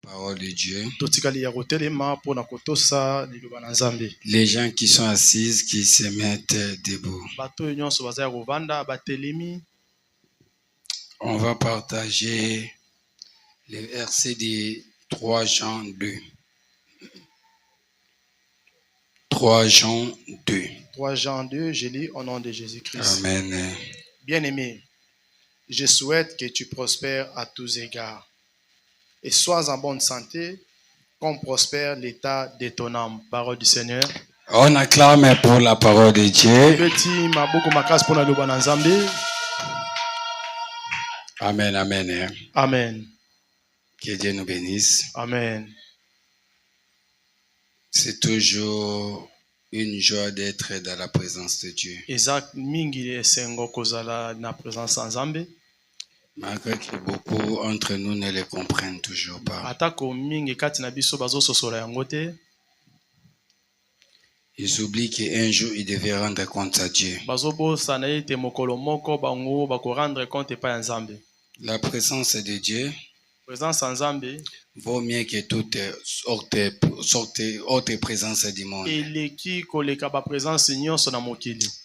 Parole de Dieu. Les gens qui sont assises, qui se mettent debout. On va partager les versets de 3 Jean 2. 3 Jean 2. 3 Jean 2, je lis au nom de Jésus-Christ. Amen. Bien-aimé, je souhaite que tu prospères à tous égards et sois en bonne santé, comme prospère l'état de ton âme. Parole du Seigneur. On acclame pour la parole de Dieu. Amen, amen. Amen. Que Dieu nous bénisse. Amen. C'est toujours une joie d'être dans la présence de Dieu. Malgré que beaucoup entre nous ne le comprennent toujours pas. Ils oublient qu'un jour ils devaient rendre compte à Dieu. La présence de Dieu vaut mieux que toute autre présence du monde.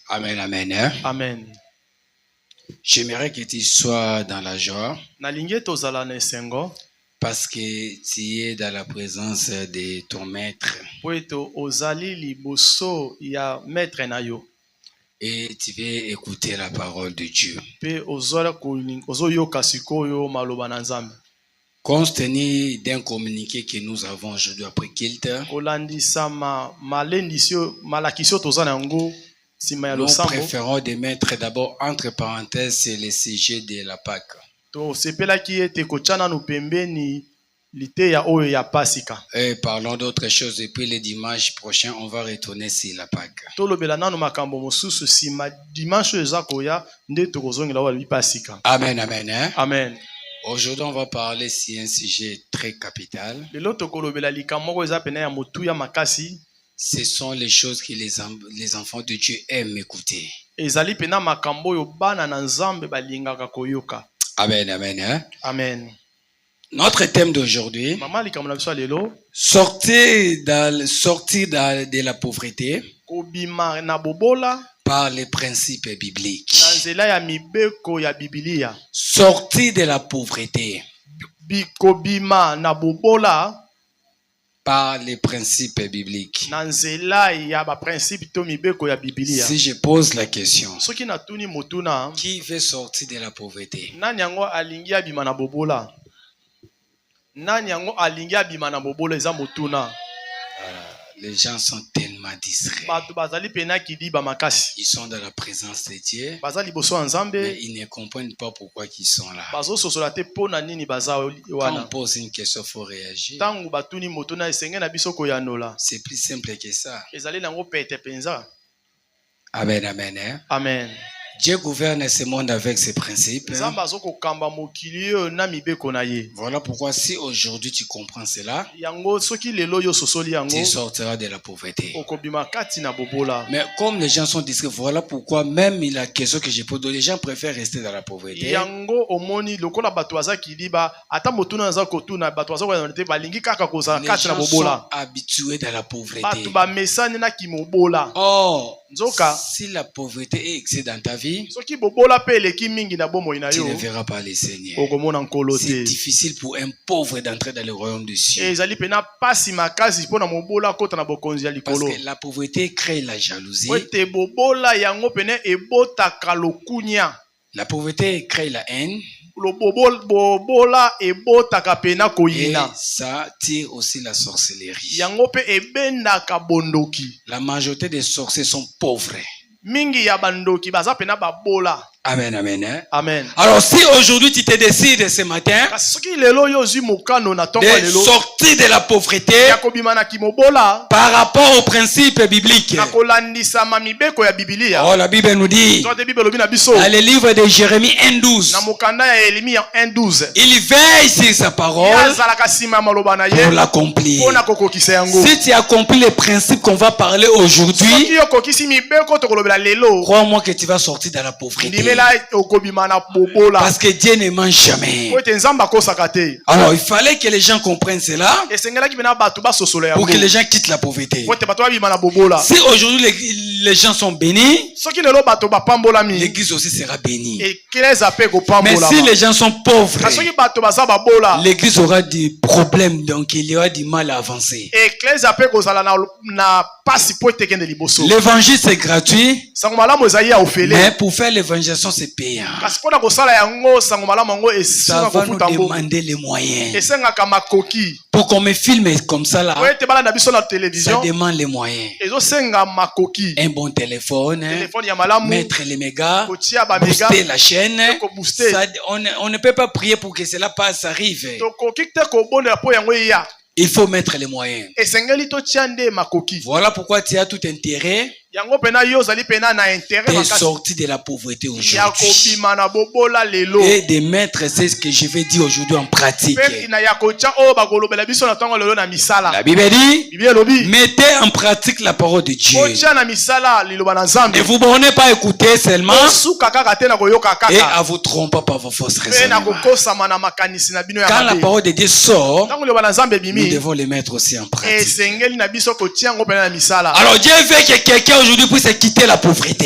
Amen, amen. Amen. J'aimerais que tu sois dans la joie parce que tu es dans la présence de ton maître. Et tu veux écouter la parole de Dieu. Compte tenu d'un communiqué que nous avons aujourd'hui après culte, nous préférons de mettre d'abord entre parenthèses le sujet de la Pâque. Et parlons d'autres choses. Et puis le dimanche prochain, on va retourner sur la Pâque. Amen, amen. Hein? Amen. Aujourd'hui, on va parler sur un sujet très capital. Ce sont les choses que les enfants de Dieu aiment écouter. Amen, amen. Hein? Amen. Notre thème d'aujourd'hui, sortir de la pauvreté par les principes bibliques. Sortir de la pauvreté par les principes bibliques. Si je pose la question, qui veut sortir de la pauvreté? Les gens sont tellement distraits. Ils sont dans la présence de Dieu, mais ils ne comprennent pas pourquoi ils sont là. Quand on pose une question, il faut réagir. C'est plus simple que ça. Amen, amen. Hein? Amen. Dieu gouverne ce monde avec ses principes. Voilà pourquoi si aujourd'hui tu comprends cela, tu sortiras de la pauvreté. Mais comme les gens sont discrets, voilà pourquoi même la question que je pose, les gens préfèrent rester dans la pauvreté. Les gens sont habitués dans la pauvreté. Oh, si la pauvreté est excès dans ta vie, tu ne verras pas le Seigneur. C'est difficile pour un pauvre d'entrer dans le royaume des cieux. Parce que la pauvreté crée la jalousie. La pauvreté crée la haine. Et ça tire aussi la sorcellerie. La majorité des sorciers sont pauvres. Amen, amen. Amen. Alors si aujourd'hui tu te décides ce matin de sortir de la pauvreté par rapport aux principes bibliques. Oh, la Bible nous dit dans le livre de Jérémie 1:12, il veille sur sa parole pour l'accomplir. Si tu accomplis les principes qu'on va parler aujourd'hui, crois-moi que tu vas sortir de la pauvreté. Parce que Dieu ne ment jamais. Alors il fallait que les gens comprennent cela pour que les gens quittent la pauvreté. Si aujourd'hui les gens sont bénis, l'église aussi sera bénie. Mais si les gens sont pauvres, l'église aura des problèmes, donc il y aura du mal à avancer. L'évangile c'est gratuit, mais pour faire l'évangélisation c'est payant. Ça va nous demander les moyens. Pour qu'on me filme comme ça là, ça demande les moyens. Un bon téléphone, mettre les mégas, booster la chaîne. Ça, on ne peut pas prier pour que cela passe, arrive. Il faut mettre les moyens. Voilà pourquoi tu as tout intérêt de sortir de la pauvreté aujourd'hui et de mettre ce que je vais dire aujourd'hui en pratique. La Bible dit, mettez en pratique la parole de Dieu. Ne vous bornez pas à écouter seulement et à vous tromper par vos fausses raisonnements. Quand la parole de Dieu sort, nous devons les mettre aussi en pratique. Alors Dieu veut que quelqu'un aujourd'hui puisse quitter la pauvreté.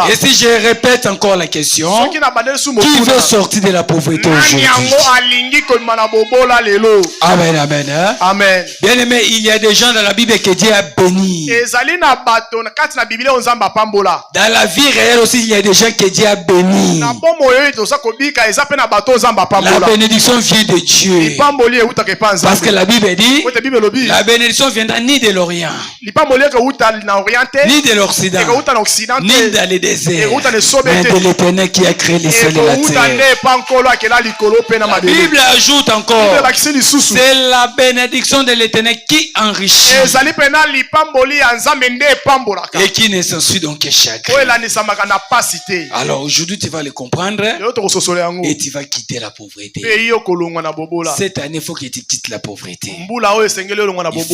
Et si je répète encore la question, qui veut sortir de la pauvreté aujourd'hui? Amen, amen. Hein? Amen. Bien aimé, il y a des gens dans la Bible que Dieu a béni. Dans la vie réelle aussi, il y a des gens que Dieu a béni. La bénédiction vient de Dieu. Parce que la Bible dit, la bénédiction viendra ni de l'Orient, ni de l'Occident, ni dans les déserts, mais de l'Éternel qui a créé les cieux et la terre. La Bible ajoute encore, c'est la bénédiction de l'Éternel qui enrichit et qui ne s'ensuit donc que chacun. Alors aujourd'hui tu vas le comprendre et tu vas quitter la pauvreté. Cette année il faut que tu quittes la pauvreté. Il faut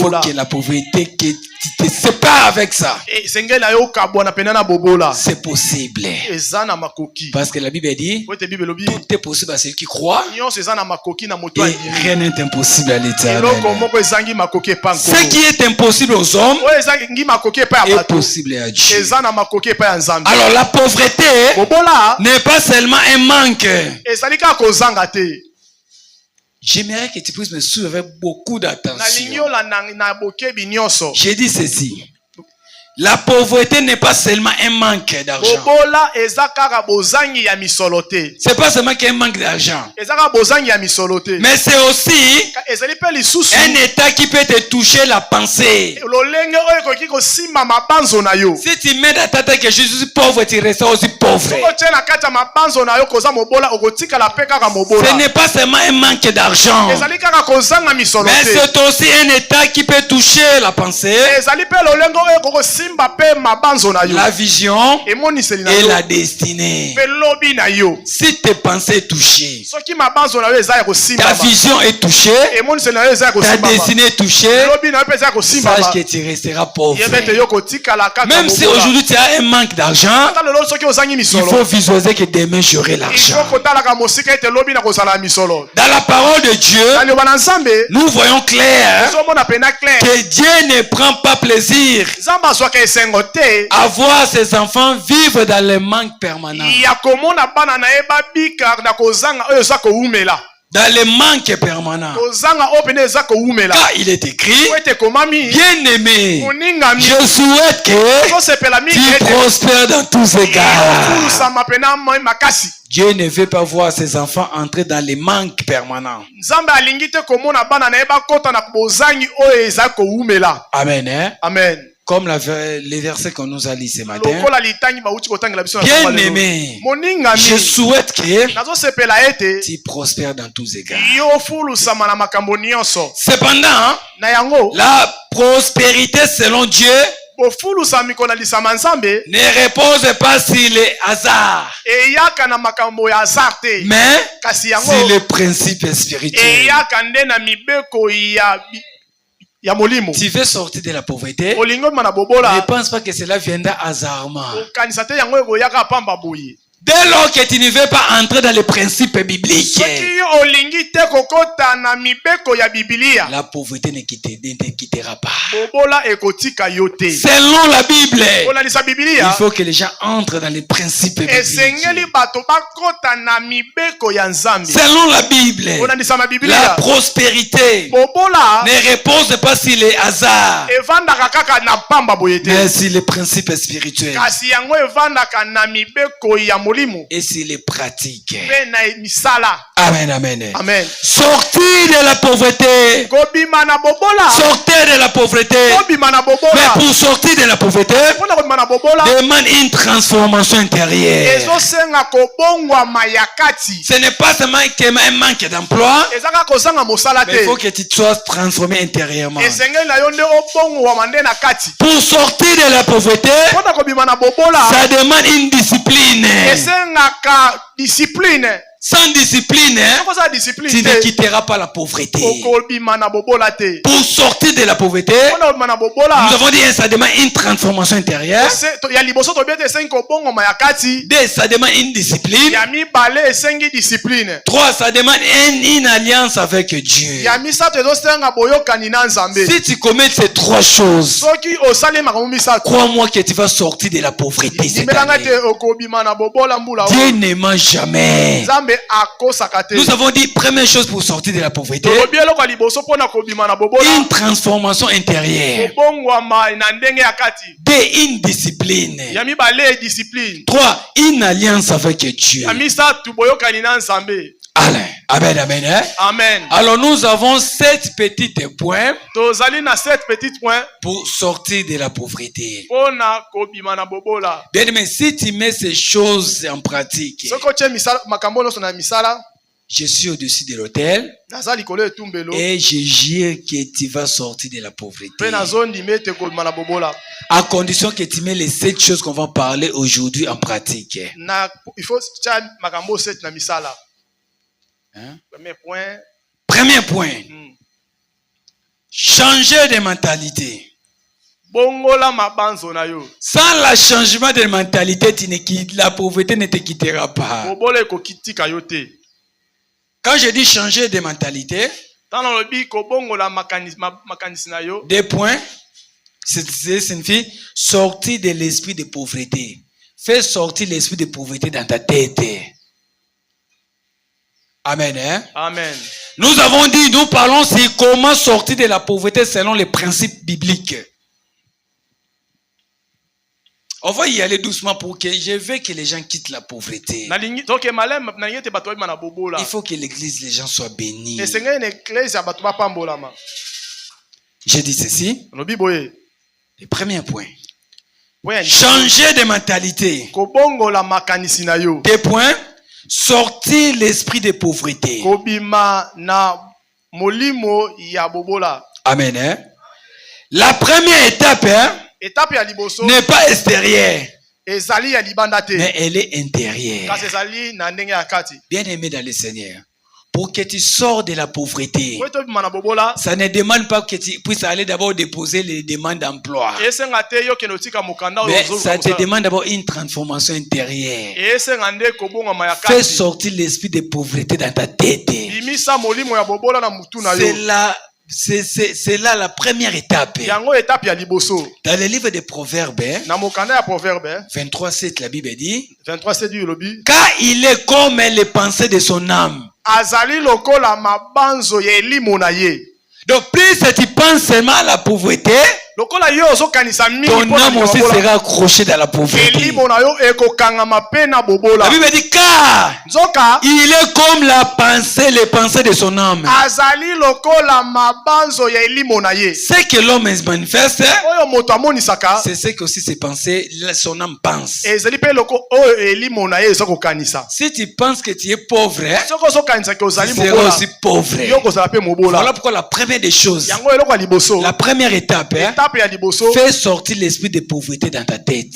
que la pauvreté, que tu te sépares avec ça. C'est possible. Parce que la Bible dit, tout est possible à celui qui croit et rien n'est impossible à l'Éternel. Ce qui est impossible aux hommes est possible à Dieu. Alors la pauvreté n'est pas seulement un manque. J'aimerais que tu puisses me suivre avec beaucoup d'attention. J'ai dit ceci. La pauvreté n'est pas seulement un manque d'argent. C'est pas seulement qu'un manque d'argent. Mais c'est aussi un état qui peut te toucher la pensée. Si tu mets dans ta tête que je suis pauvre, tu resteras aussi pauvre. Ce n'est pas seulement un manque d'argent. Mais c'est aussi un état qui peut toucher la pensée, la vision et la destinée. Si tes pensées sont touchées, ta vision est touchée, ta destinée est touchée, sache que tu resteras pauvre. Même si aujourd'hui tu as un manque d'argent, il faut visualiser que demain j'aurai l'argent. Dans la parole de Dieu, nous voyons clair que Dieu ne prend pas plaisir à voir ses enfants vivre dans le manque permanent. Dans le manque permanent. Car il est écrit, bien-aimé, je souhaite que tu prospères dans tous égards. Dieu ne veut pas voir ses enfants entrer dans les manques permanents. Amen. Hein? Amen. Comme les versets qu'on nous a lus ce matin. Bien aimé, je souhaite que tu prospères dans tous égards. Cependant, la prospérité selon Dieu ne repose pas sur les hasards, mais sur les principes spirituels. Tu veux sortir de la pauvreté, ne pense pas que cela viendra hasardement. Dès lors que tu ne veux pas entrer dans les principes bibliques, la pauvreté ne te quittera pas. Selon la Bible, il faut que les gens entrent dans les principes bibliques. Selon la Bible, la prospérité ne repose pas sur les hasards, mais sur les principes spirituels et sur les pratiques. Amen, amen. Amen. Sortez de la pauvreté. Sortez de la pauvreté. Mais pour sortir de la pauvreté, demande une transformation intérieure. Ce n'est pas seulement un manque d'emploi, mais il faut que tu sois transformé intérieurement. Pour sortir de la pauvreté, ça demande une discipline. Sans discipline, tu ne quitteras pas la pauvreté. Pour sortir de la pauvreté, nous avons dit que ça demande une transformation intérieure. Deux, ça demande une discipline. Trois, ça demande une alliance avec Dieu. Si tu commets ces trois choses, crois-moi que tu vas sortir de la pauvreté cette année. Dieu ne ment jamais. Nous avons dit première chose pour sortir de la pauvreté, une transformation intérieure. Deux, une discipline. Trois, une alliance avec Dieu. Amen, amen, hein? Amen. Alors nous avons 7 petits points pour sortir de la pauvreté. Bien aimé, si tu mets ces choses en pratique, je suis au-dessus de l'autel et je jure que tu vas sortir de la pauvreté. À condition que tu mets les 7 choses qu'on va parler aujourd'hui en pratique. Hein? Premier point. Changer de mentalité. Sans le changement de mentalité, la pauvreté ne te quittera pas. Quand je dis changer de mentalité, 2 points, ça signifie sortir de l'esprit de pauvreté. Fais sortir l'esprit de pauvreté dans ta tête. Amen. Hein? Amen. Nous avons dit, nous parlons sur comment sortir de la pauvreté selon les principes bibliques. On va y aller doucement pour que je veux que les gens quittent la pauvreté. Il faut que l'église, les gens soient bénis. J'ai dit ceci. Le premier point. Changer de mentalité. 2 points. Sortir l'esprit de pauvreté. Amen. Hein? La première étape n'est pas extérieure, mais elle est intérieure. Bien aimé dans le Seigneur, pour que tu sors de la pauvreté, ça ne demande pas que tu puisses aller d'abord déposer les demandes d'emploi, mais ça te demande d'abord une transformation intérieure. Fais sortir l'esprit de pauvreté dans ta tête. C'est là la première étape. Dans le livre des Proverbes, 23:7, la Bible dit, car il est comme les pensées de son âme. Donc plus tu penses seulement à la pauvreté, ton âme aussi sera accrochée dans la pauvreté. La Bible dit car il est comme la pensée, les pensées de son âme. Ce que l'homme manifeste, c'est ce que aussi ses pensées, son âme pense. Si tu penses que tu es pauvre, tu seras aussi pauvre. Voilà pourquoi la première des choses, la première étape, fais sortir l'esprit de pauvreté dans ta tête.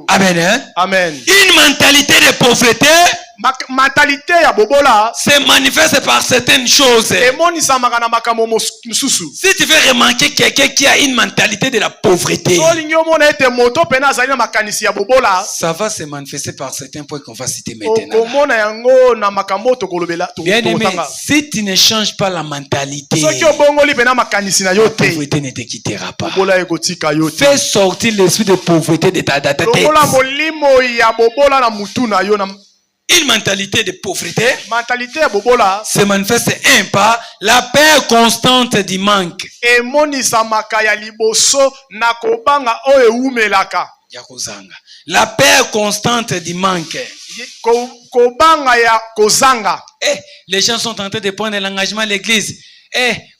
Amen. Hein? Amen. Une mentalité de pauvreté se manifeste par certaines choses. Si tu veux remarquer quelqu'un qui a une mentalité de la pauvreté, ça va se manifester par certains points qu'on va citer maintenant. Bien aimé, si tu ne changes pas la mentalité, la pauvreté ne te quittera pas. Fais sortir l'esprit de pauvreté de ta tête. Une mentalité de pauvreté se manifeste par la peur constante du manque. La peur constante du manque. Les gens sont en train de prendre l'engagement à l'église.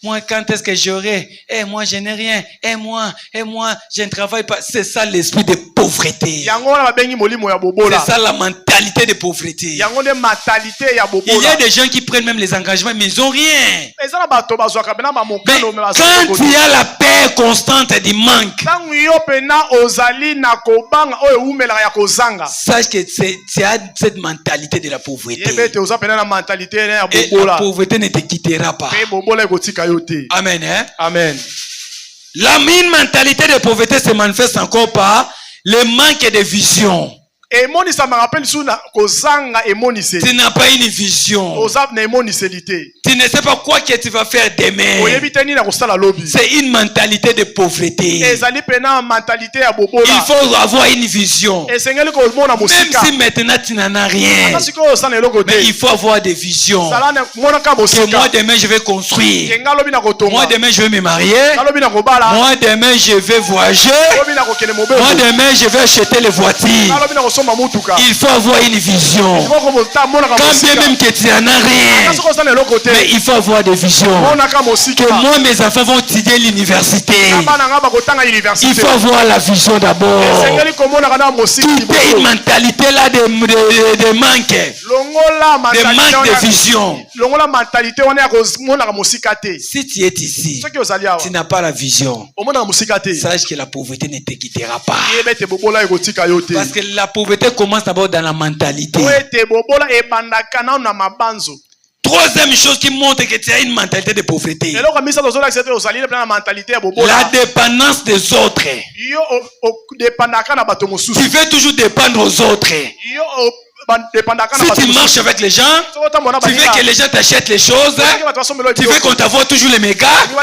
Moi, quand est-ce que j'aurai? Moi, je n'ai rien. Moi, je ne travaille pas. C'est ça l'esprit de pauvreté. C'est ça la mentalité de pauvreté. Il y a des gens qui prennent même les engagements, mais ils n'ont rien. Mais quand il y a la paix constante du manque, sache que tu as cette mentalité de la pauvreté. Et la pauvreté ne te quittera pas. Amen. Hein? Amen. La mentalité de pauvreté se manifeste encore par le manque de vision. Tu n'as pas une vision. Tu ne sais pas quoi que tu vas faire demain. C'est une mentalité de pauvreté. Il faut avoir une vision. Même si maintenant tu n'en as rien, mais il faut avoir des visions. Que moi demain je vais construire. Moi demain je vais me marier. Moi demain je vais voyager. Moi demain je vais acheter les voitures. Il faut avoir une vision. Quand bien même que tu n'en as rien, mais il faut avoir des visions. Que moi mes enfants vont étudier l'université. Il faut avoir la vision d'abord. Quitter une mentalité là de manque. De manque de vision. Si tu es ici, tu n'as pas la vision, sache que la pauvreté ne te quittera pas. Parce que la pauvreté commence d'abord dans la mentalité. Troisième chose qui montre que tu as une mentalité de pauvreté, la dépendance des autres. Tu veux toujours dépendre aux autres. Si tu marches avec les gens, tu veux que les gens t'achètent les choses, tu veux qu'on t'envoie toujours les mégas, tu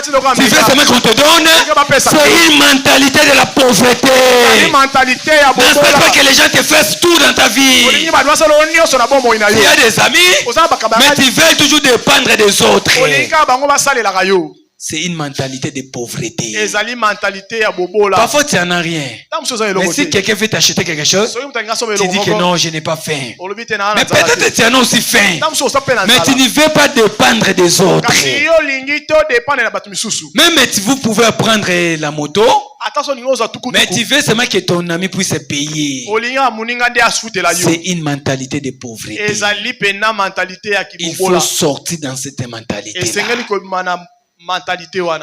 veux seulement qu'on te donne. C'est une mentalité de la pauvreté. N'espère pas que les gens te fassent tout dans ta vie. Tu as des amis, mais tu veux toujours dépendre des autres. C'est une mentalité de pauvreté. Parfois tu n'en as rien. Mais si quelqu'un veut t'acheter quelque chose, tu dis que non, je n'ai pas faim. Mais peut-être tu en as aussi faim. Mais tu ne veux pas dépendre des autres. Même vous pouvez prendre la moto, mais tu veux seulement que ton ami puisse payer. C'est une mentalité de pauvreté. Il faut sortir dans cette mentalité.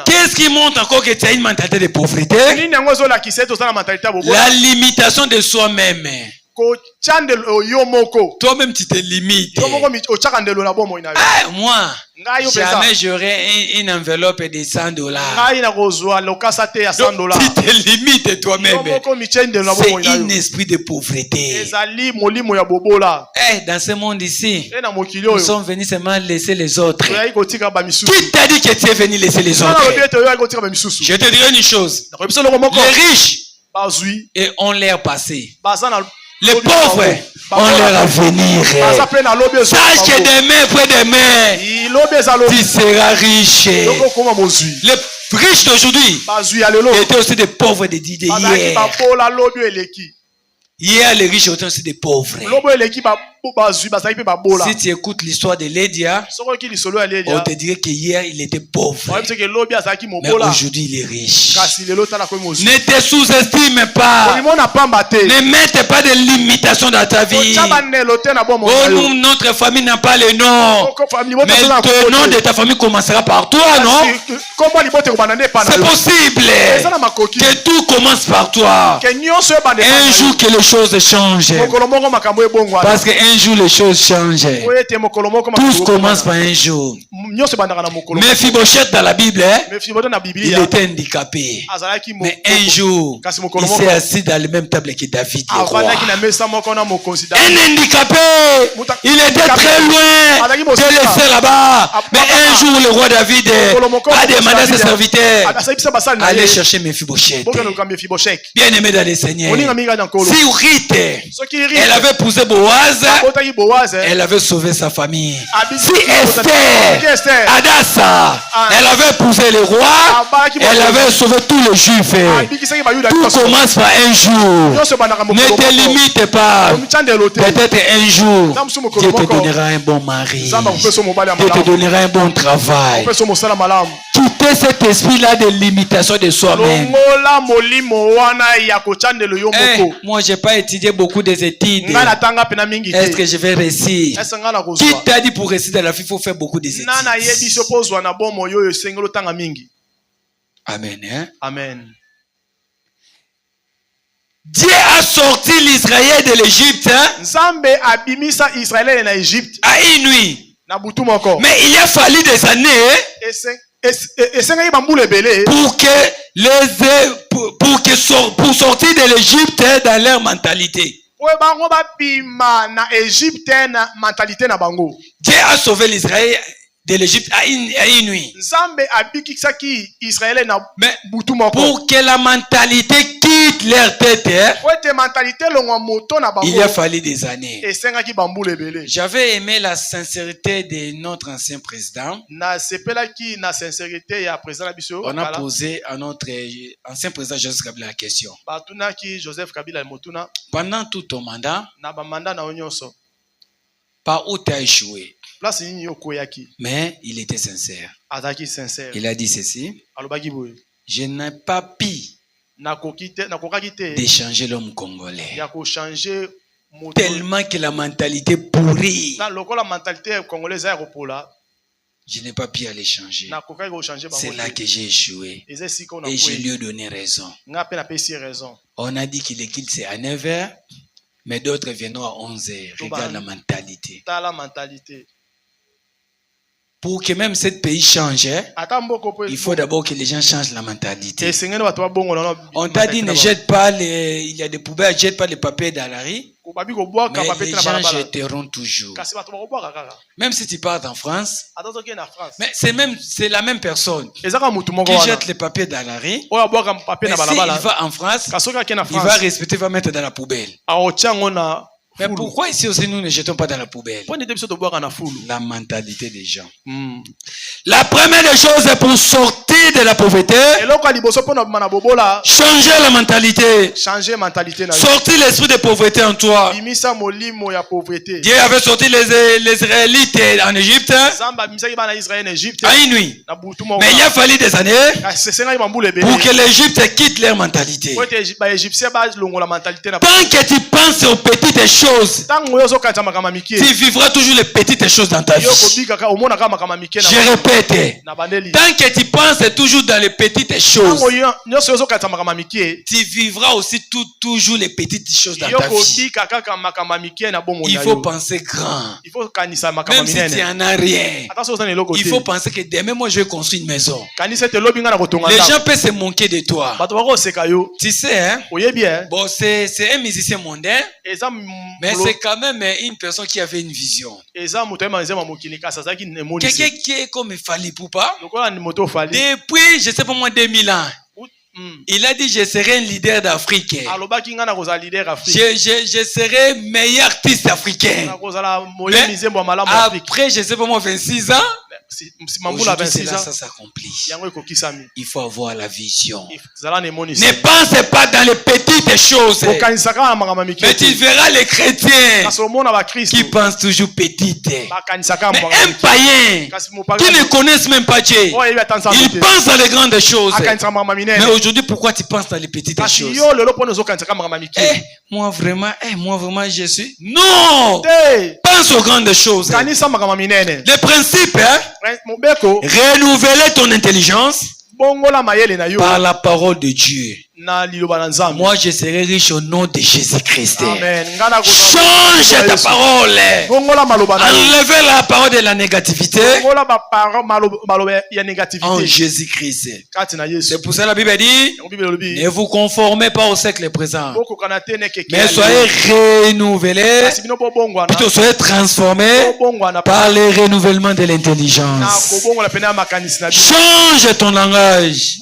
Qu'est-ce qui montre encore que tu as une mentalité de pauvreté? La limitation de soi-même. Toi-même tu te limites. Moi, jamais j'aurai une enveloppe de $100. Donc, tu te limites toi-même. C'est un esprit de pauvreté. Dans ce monde ici, nous sommes venus seulement laisser les autres. Qui t'a dit que tu es venu laisser les autres? Je te dirai une chose. Les riches ont l'air passé. Les pauvres ont leur avenir. Sache que demain, après-demain, tu seras riche. riches d'aujourd'hui étaient aussi des pauvres de d'hier. Hier, les riches étaient aussi des pauvres. Si tu écoutes l'histoire de Lydia, on te dirait que hier il était pauvre. Mais aujourd'hui il est riche. Ne te sous-estime pas. Ne mette pas de limitations dans ta vie. Oh, nous, notre famille n'a pas le nom. Mais le nom de ta famille commencera par toi, non? C'est possible que tout commence par toi. Un jour que les choses changent. Parce qu'un jour les choses changent. Tout commence par un jour. Mephibosheth dans la Bible, il était handicapé. Mais un jour, il s'est assis dans la même table que David, le roi. Un handicapé, il était très loin de laisser là-bas. Mais un jour, le roi David a demandé à ses serviteurs d'aller chercher Mephibosheth. Bien aimé dans les Seigneurs. Si Ruth, elle avait épousé Boaz, elle avait sauvé sa famille. Si Esther, Adassa, elle avait épousé le roi, elle avait sauvé tous les Juifs. Tout commence par un jour. Ne te limite pas. Peut-être un jour, Dieu te donnera un bon mari. Dieu te donnera un bon travail. Quitter cet esprit-là de limitation de soi-même. Moi, je n'ai pas étudié beaucoup des études. Est-ce que je vais réussir? Qui t'a dit pour réussir dans la vie, il faut faire beaucoup des études? Amen. Hein? Amen. Dieu a sorti l'Israël de l'Égypte à une nuit. Mais il a fallu des années pour sortir de l'Égypte dans leur mentalité. Dieu a sauvé l'Israël de l'Égypte à une nuit. Mais pour que la mentalité quitte leur tête, il a fallu des années. J'avais aimé la sincérité de notre ancien président. On a posé à notre ancien président Joseph Kabila la question. Pendant tout ton mandat, par où tu as échoué? Mais il était sincère. Il a dit ceci. Je n'ai pas pu d'échanger l'homme congolais. Tellement que la mentalité pourrie. Je n'ai pas pu aller changer. C'est là que j'ai échoué. Et je lui ai donné raison. On a dit que le culte c'est à 9h, mais d'autres viendront à 11h. Regarde la mentalité. Pour que même ce pays change, il faut d'abord que les gens changent la mentalité. On t'a dit ne jette pas il y a des poubelles, ne jette pas les papiers dans la rue. Mais les gens jetteront toujours. Même si tu pars en France, mais c'est la même personne qui jette les papiers dans la rue. Mais s'il va en France, il va respecter, il va mettre dans la poubelle. Mais pourquoi ici aussi nous ne jetons pas dans la poubelle? La mentalité des gens. La première des choses est pour sortir de la pauvreté. Changer la mentalité. Sortir l'esprit de pauvreté en toi. Dieu avait sorti les Israélites en Égypte à une nuit. Mais il a fallu des années pour que l'Égypte quitte leur mentalité. Tant que tu penses aux petites choses, tu vivras toujours les petites choses dans ta vie. Je répète, tant que tu penses toujours dans les petites choses, tu vivras aussi toujours les petites choses dans ta vie. Il faut penser grand. Même si tu n'en as rien, il faut penser que demain moi je vais construire une maison. Les gens peuvent se moquer de toi. Tu sais, hein? Bon, c'est un musicien mondain, mais c'est quand même une personne qui avait une vision. Quelqu'un qui est comme Fally Ipupa. Depuis, je sais pas moi, 2000 ans. Il a dit je serai un leader d'Afrique. Je serai meilleur artiste africain. Mais après, je sais pas moi, 26 ans, Aujourd'hui, c'est là ça s'accomplit. Il faut avoir la vision. Ne pense pas dans les petites choses. Mais tu verras les chrétiens qui pensent toujours petites. Mais un païen qui ne connaissent même pas Dieu, il pense dans les grandes choses. Mais aujourd'hui, pourquoi tu penses dans les petites choses? Moi vraiment, je suis... Non! Pense aux grandes choses. Le principe, renouveler ton intelligence par la parole de Dieu. Moi, je serai riche au nom de Jésus-Christ. Change ta parole. Enlevez la parole de la négativité en Jésus-Christ. C'est pour ça que la Bible dit, ne vous conformez pas au siècle présent, mais soyez renouvelés, plutôt soyez transformés par le renouvellement de l'intelligence. Change ton langage.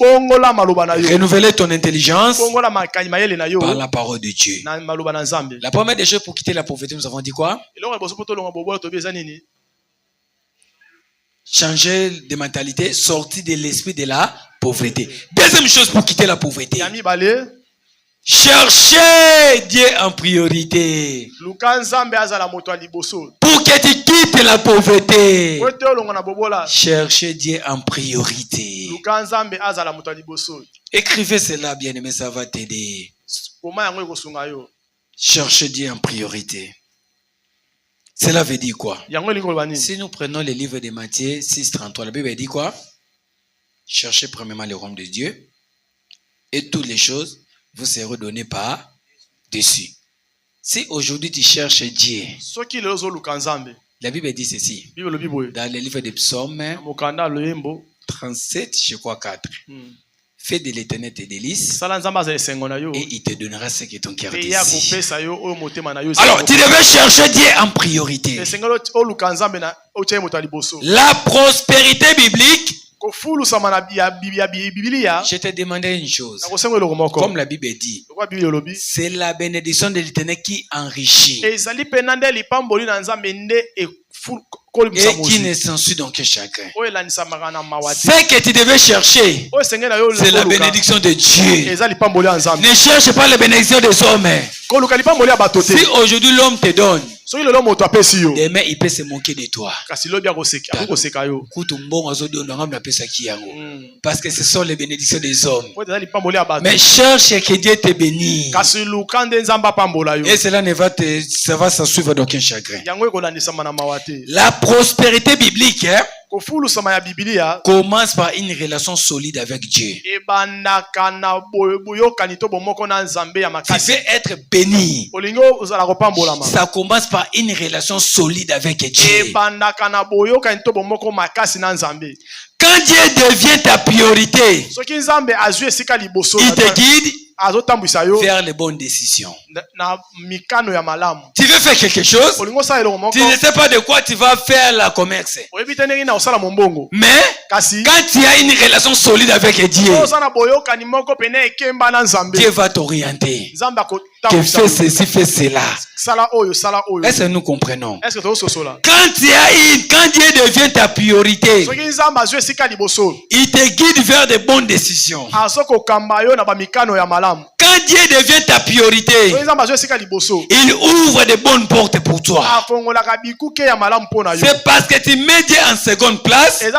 Renouveler ton intelligence par la parole de Dieu. La première des choses pour quitter la pauvreté, nous avons dit quoi? Changer de mentalité, sortir de l'esprit de la pauvreté. Deuxième chose pour quitter la pauvreté, chercher Dieu en priorité. Pour que tu quittes la pauvreté, chercher Dieu en priorité. Écrivez cela, bien-aimé, ça va t'aider. Chercher Dieu en priorité. Cela veut dire quoi? Si nous prenons le livre de Matthieu 6,33, la Bible dit quoi? Cherchez premièrement le royaume de Dieu et toutes les choses vous seront données par dessus. Si aujourd'hui tu cherches Dieu, la Bible dit ceci dans le livre des Psaumes 37, je crois 4. Fais de l'Éternel tes délices et il te donnera ce que ton cœur désire. Alors, tu devais chercher Dieu en priorité. La prospérité biblique, je te demandais une chose. Comme la Bible dit, c'est la bénédiction de l'Éternel qui enrichit et qui ne s'ensuit donc que chacun. Ce que tu devais chercher, c'est la bénédiction de Dieu. Ne cherche pas la bénédiction des hommes. Si aujourd'hui l'homme te donne, demain il peut se moquer de toi. Parce que ce sont les bénédictions des hommes. Mais cherche que Dieu te bénisse. Et cela ne va ça va s'en suivre d'aucun chagrin. La prospérité biblique commence par une relation solide avec Dieu. Tu veux être béni, ça commence par une relation solide avec Dieu. Quand Dieu devient ta priorité, il te guide faire les bonnes décisions. Tu veux faire quelque chose, tu ne sais pas de quoi tu vas faire la commerce. Mais quand tu as une relation solide avec Dieu, Dieu va t'orienter. Que fais ceci, fais cela. Est-ce que nous comprenons? Quand Dieu devient ta priorité, il te guide vers de bonnes décisions. Quand Dieu devient ta priorité, il ouvre de bonnes portes pour toi. C'est parce que tu mets Dieu en seconde place et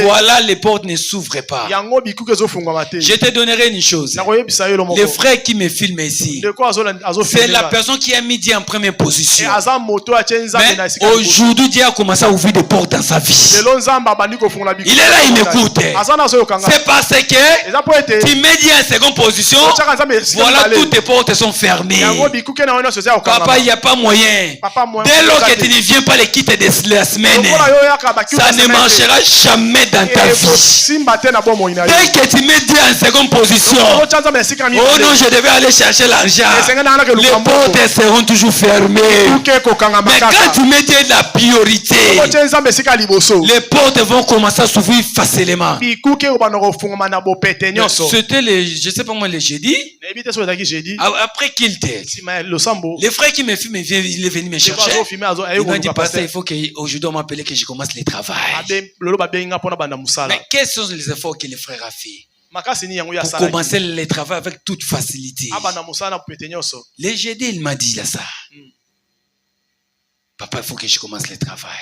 voilà, les portes ne s'ouvrent pas. Je te donnerai une chose. Les frères qui me filment ici, c'est la personne qui a mis Dieu en première position. Mais aujourd'hui, Dieu a commencé à ouvrir des portes dans sa vie. Il est là, il m'écoute. C'est parce que tu mets Dieu en seconde position, voilà, toutes tes portes sont fermées. Papa, il n'y a pas moyen. Dès lors que tu ne viens pas les quitter de la semaine, ça ne marchera jamais dans ta vie. Dès que tu mets Dieu en seconde position, oh non, je devais aller chercher l'argent, les portes seront toujours fermées. Mais quand tu mets Dieu de la priorité, les portes vont commencer à s'ouvrir facilement. C'était je sais pas moi, le jeudi. Après qu'il était. Les frères qui me filment, il est venu me chercher. Il m'a dit, pasteur, il faut qu'aujourd'hui on m'appelle que je commence le travail. Mais quels sont les efforts que les frères ont fait pour commencer le travail avec toute facilité? Le jeudi, il m'a dit là ça. Papa, il faut que je commence le travail.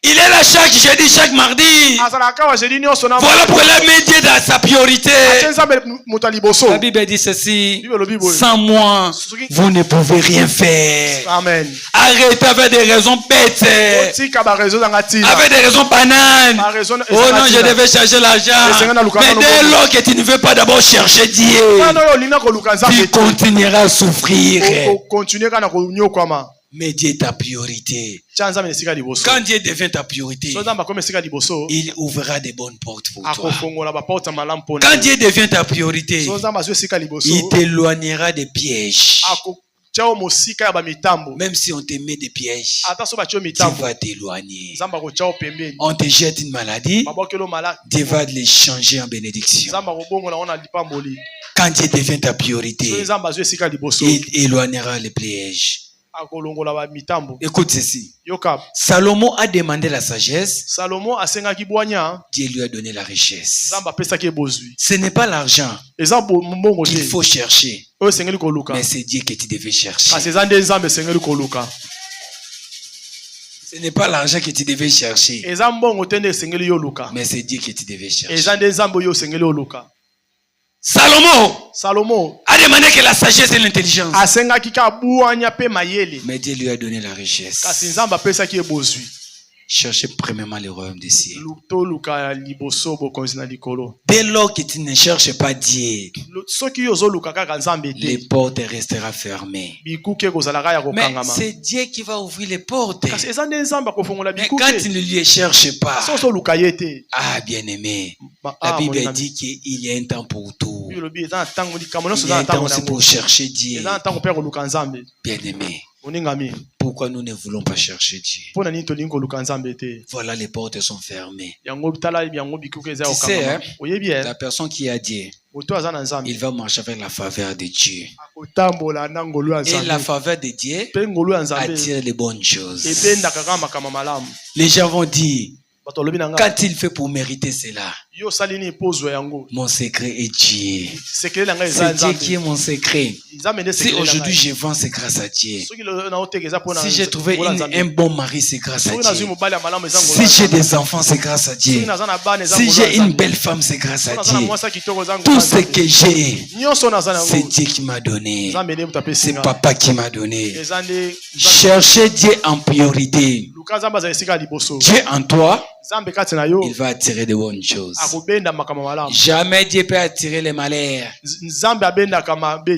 Il est là chaque jeudi, chaque mardi. Voilà pourquoi il a mis Dieu dans sa priorité. La Bible dit ceci: sans moi, vous ne pouvez rien faire. Amen. Arrêtez avec des raisons bêtes, avec des raisons banales. Oh non, je devais chercher l'argent. Mais dès lors que tu ne veux pas d'abord chercher Dieu, tu continueras à souffrir. Mais Dieu est ta priorité. Quand Dieu devient ta priorité, il ouvrira des bonnes portes pour toi. Quand Dieu devient ta priorité, il t'éloignera des pièges. Même si on te met des pièges, tu vas t'éloigner. On te jette une maladie, Dieu va les changer en bénédiction. Quand Dieu devient ta priorité, il éloignera les pièges. Écoute ceci. Salomon a demandé la sagesse. Dieu lui a donné la richesse. Ce n'est pas l'argent qu'il faut chercher, mais c'est Dieu que tu devais chercher. Ce n'est pas l'argent que tu devais chercher, mais c'est Dieu que tu devais chercher. Salomon a demandé que la sagesse et l'intelligence, mais Dieu lui a donné la richesse. Cherchez premièrement le royaume des cieux. Dès lors que tu ne cherches pas Dieu, les portes resteront fermées. Mais c'est Dieu qui va ouvrir les portes. Mais quand tu ne lui cherches pas, bien aimé, la Bible dit qu'il y a un temps pour tout. Il y a un temps aussi pour chercher Dieu. Bien aimé, pourquoi nous ne voulons pas chercher Dieu? Voilà, les portes sont fermées. Tu sais, hein, la personne qui a Dieu, il va marcher avec la faveur de Dieu. Et la faveur de Dieu attire les bonnes choses. Les gens vont dire, qu'a-t-il fait pour mériter cela? Mon secret est Dieu. C'est Dieu qui est mon secret. Si aujourd'hui je vends, c'est grâce à Dieu. Si j'ai trouvé un bon mari, c'est grâce à Dieu. Si j'ai des enfants, c'est grâce à Dieu. Si j'ai une belle femme, c'est grâce à Dieu. Tout ce que j'ai, c'est Dieu qui m'a donné. C'est Papa qui m'a donné. Cherchez Dieu en priorité. Dieu en toi, il va attirer de bonnes choses. Jamais Dieu peut attirer les malheurs.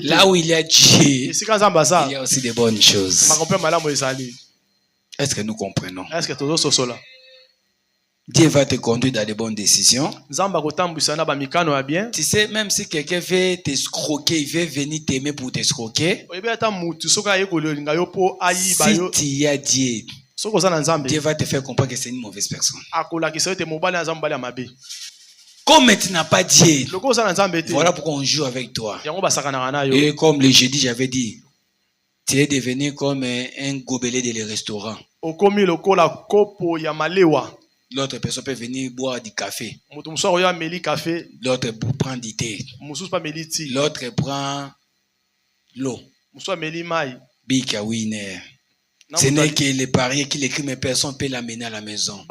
Là où il y a Dieu, il y a aussi de bonnes choses. Est-ce que nous comprenons? Dieu va te conduire dans de bonnes décisions. Tu sais, même si quelqu'un veut t'escroquer, il veut venir t'aimer pour t'escroquer, si tu as Dieu, Dieu va te faire comprendre que c'est une mauvaise personne. Comme tu n'as pas Dieu, voilà pourquoi on joue avec toi. Et comme le jeudi, j'avais dit, tu es devenu comme un gobelet de les restaurants. L'autre personne peut venir boire du café. L'autre prend du thé. L'autre prend l'eau. Bika Winner. Ce n'est que les paris qu'il écrit, mais personne ne peut l'amener à la maison.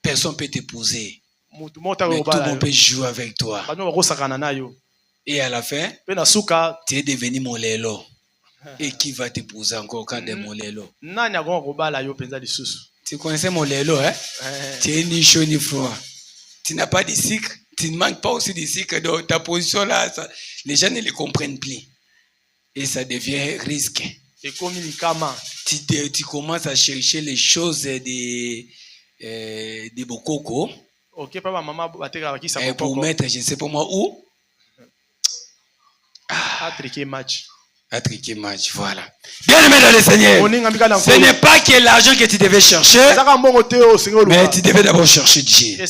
Personne ne peut t'épouser. Mais tout le monde peut jouer avec toi. Et à la fin, tu es devenu mon lélo. Et qui va t'épouser encore quand tu es mon lélo? Tu connaissais mon lélo, hein? Tu es ni chaud ni froid. Tu n'as pas de sucre. Tu ne manques pas aussi de sucre. Donc ta position là, les gens ne le comprennent plus. Et ça devient risque. Tu commences à chercher les choses de Bokoko. Pour mettre, je ne sais pas moi où. Voilà. Bien aimé dans le Seigneur, ce n'est pas que l'argent que tu devais chercher, mais tu devais d'abord chercher Dieu.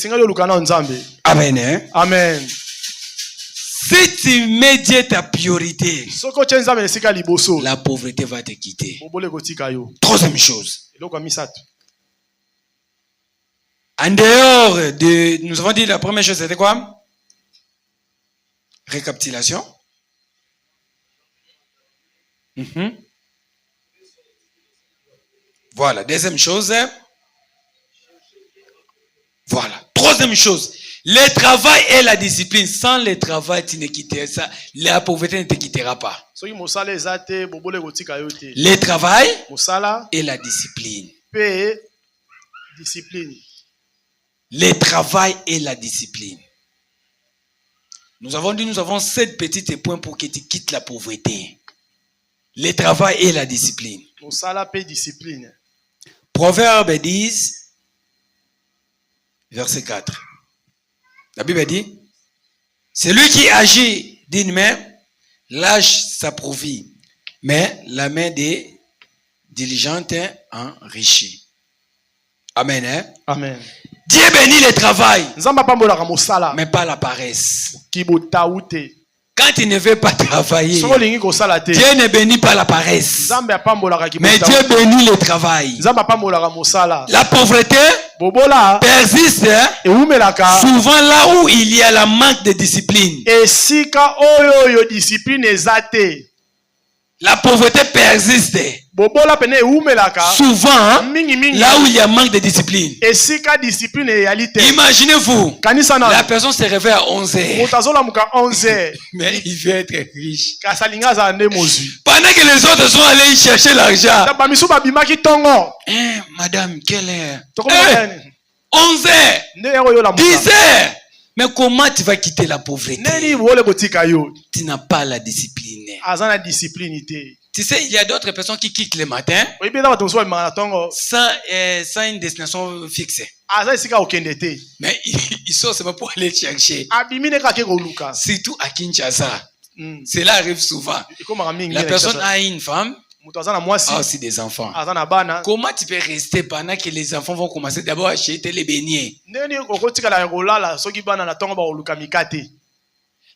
Amen. Hein? Amen. Si tu mets Dieu ta priorité, la pauvreté va te quitter. Troisième chose. En dehors de... Nous avons dit la première chose, c'était quoi? Récapitulation. Voilà. Deuxième chose. Voilà. Troisième chose. Le travail et la discipline. Sans le travail, tu ne quitteras ça. La pauvreté ne te quittera pas. Le travail et la discipline. Le travail et la discipline. Nous avons dit, nous avons 7 petits points pour que tu quittes la pauvreté. Le travail et la discipline. Proverbe 10, verset 4. La Bible dit, celui qui agit d'une main lâche sa profit, mais la main des diligentes enrichit. Amen. Hein? Amen. Dieu bénit le travail, mais pas la paresse. Quand tu ne veux pas travailler, Dieu ne bénit pas la paresse, mais Dieu bénit le travail. La pauvreté persiste souvent là où il y a la manque de discipline. La pauvreté persiste souvent là où il y a manque de discipline. Imaginez-vous, la personne se réveille à 11h, mais il veut être riche. Pendant que les autres sont allés chercher l'argent. Madame, quelle heure? 11h, 10h. Mais comment tu vas quitter la pauvreté? Tu n'as pas la discipline. Tu sais, il y a d'autres personnes qui quittent le matin sans une destination fixée. Mais ils sont seulement pour aller chercher. Surtout à Kinshasa. Cela arrive souvent. La personne a une femme, a aussi des enfants. Comment tu peux rester pendant que les enfants vont commencer d'abord à acheter les beignets?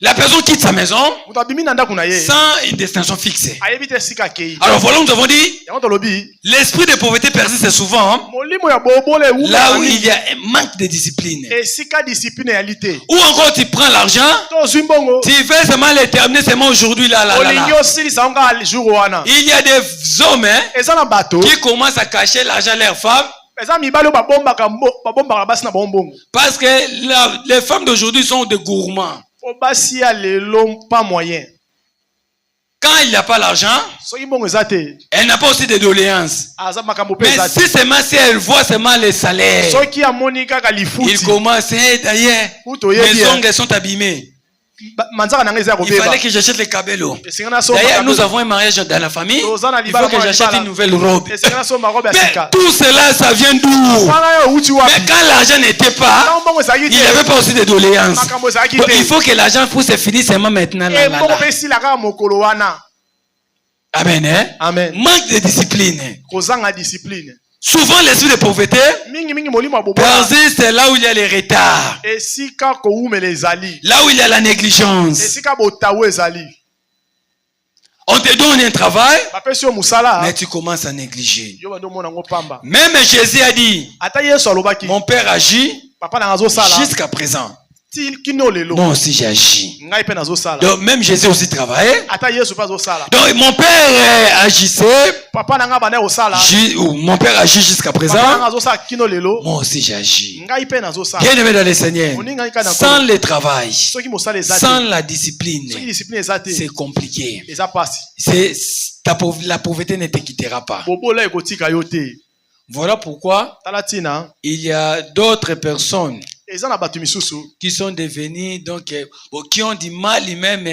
La personne quitte sa maison sans une destination fixée. Alors voilà, nous avons dit, l'esprit de pauvreté persiste souvent là où il y a un manque de discipline. Ou encore tu prends l'argent, tu veux seulement le terminer seulement aujourd'hui là. Il y a des hommes qui commencent à cacher l'argent à leurs femmes. Parce que les femmes d'aujourd'hui sont des gourmands. Pas moyen. Quand il n'y a pas l'argent, elle n'a pas aussi de doléances. Mais si seulement si elle voit seulement les salaires, il commence d'ailleurs. Mes ongles sont abîmés. Il fallait que j'achète les cabellos. D'ailleurs, nous avons un mariage dans la famille. Il faut que j'achète une nouvelle robe. Mais tout cela, ça vient d'où? Mais quand l'argent n'était pas, il n'y avait pas aussi de doléances. Il faut que l'argent puisse finir seulement maintenant. Amen. Hein? Amen. Manque de discipline. Souvent, l'esprit de pauvreté persiste là où il y a les retards, là où il y a la négligence. On te donne un travail, mais tu commences à négliger. Même Jésus a dit, mon père agit jusqu'à présent. Moi aussi j'ai agi. Donc même Jésus aussi travaillait. Donc mon père agissait. Mon père agit jusqu'à présent. Moi aussi j'ai agi. Bien aimé dans le Seigneur, sans le travail, sans la discipline, c'est compliqué. La pauvreté ne te quittera pas. Voilà pourquoi il y a d'autres personnes qui sont devenus donc qui ont du mal même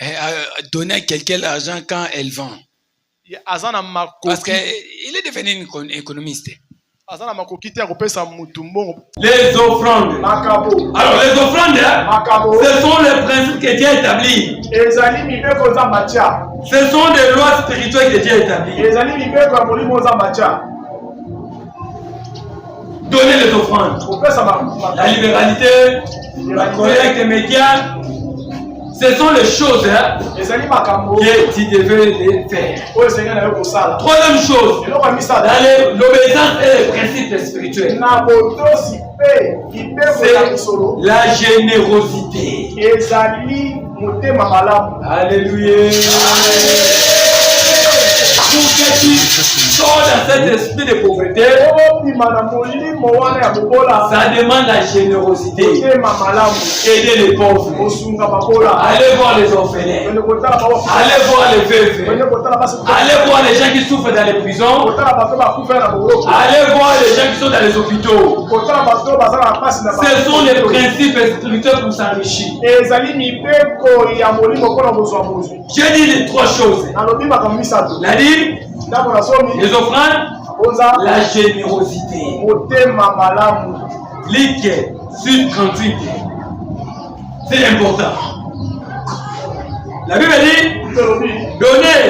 à donner à quelqu'un l'argent quand elle vend. Parce qu'il est devenu un économiste. Les offrandes. Alors les offrandes, ce sont les principes que Dieu a établis. Ce sont des lois spirituelles que Dieu a établies. Donner les offrandes. La libéralité, la collecte des médias. Ce sont les choses que tu devais les faire. Troisième chose, l'obéissance et les principes spirituels. C'est la générosité. Alléluia. Pour que tu sors dans cet esprit de pauvreté, ça demande la générosité. Aider les pauvres. Allez voir les orphelins. Allez voir les veuves. Allez voir les gens qui souffrent dans les prisons. Allez voir les gens qui sont dans les hôpitaux. Ce sont les principes spirituels pour s'enrichir. J'ai dit les trois choses. La dit, les offrandes, la générosité. Ligue sur 38. C'est important. La Bible dit, donnez,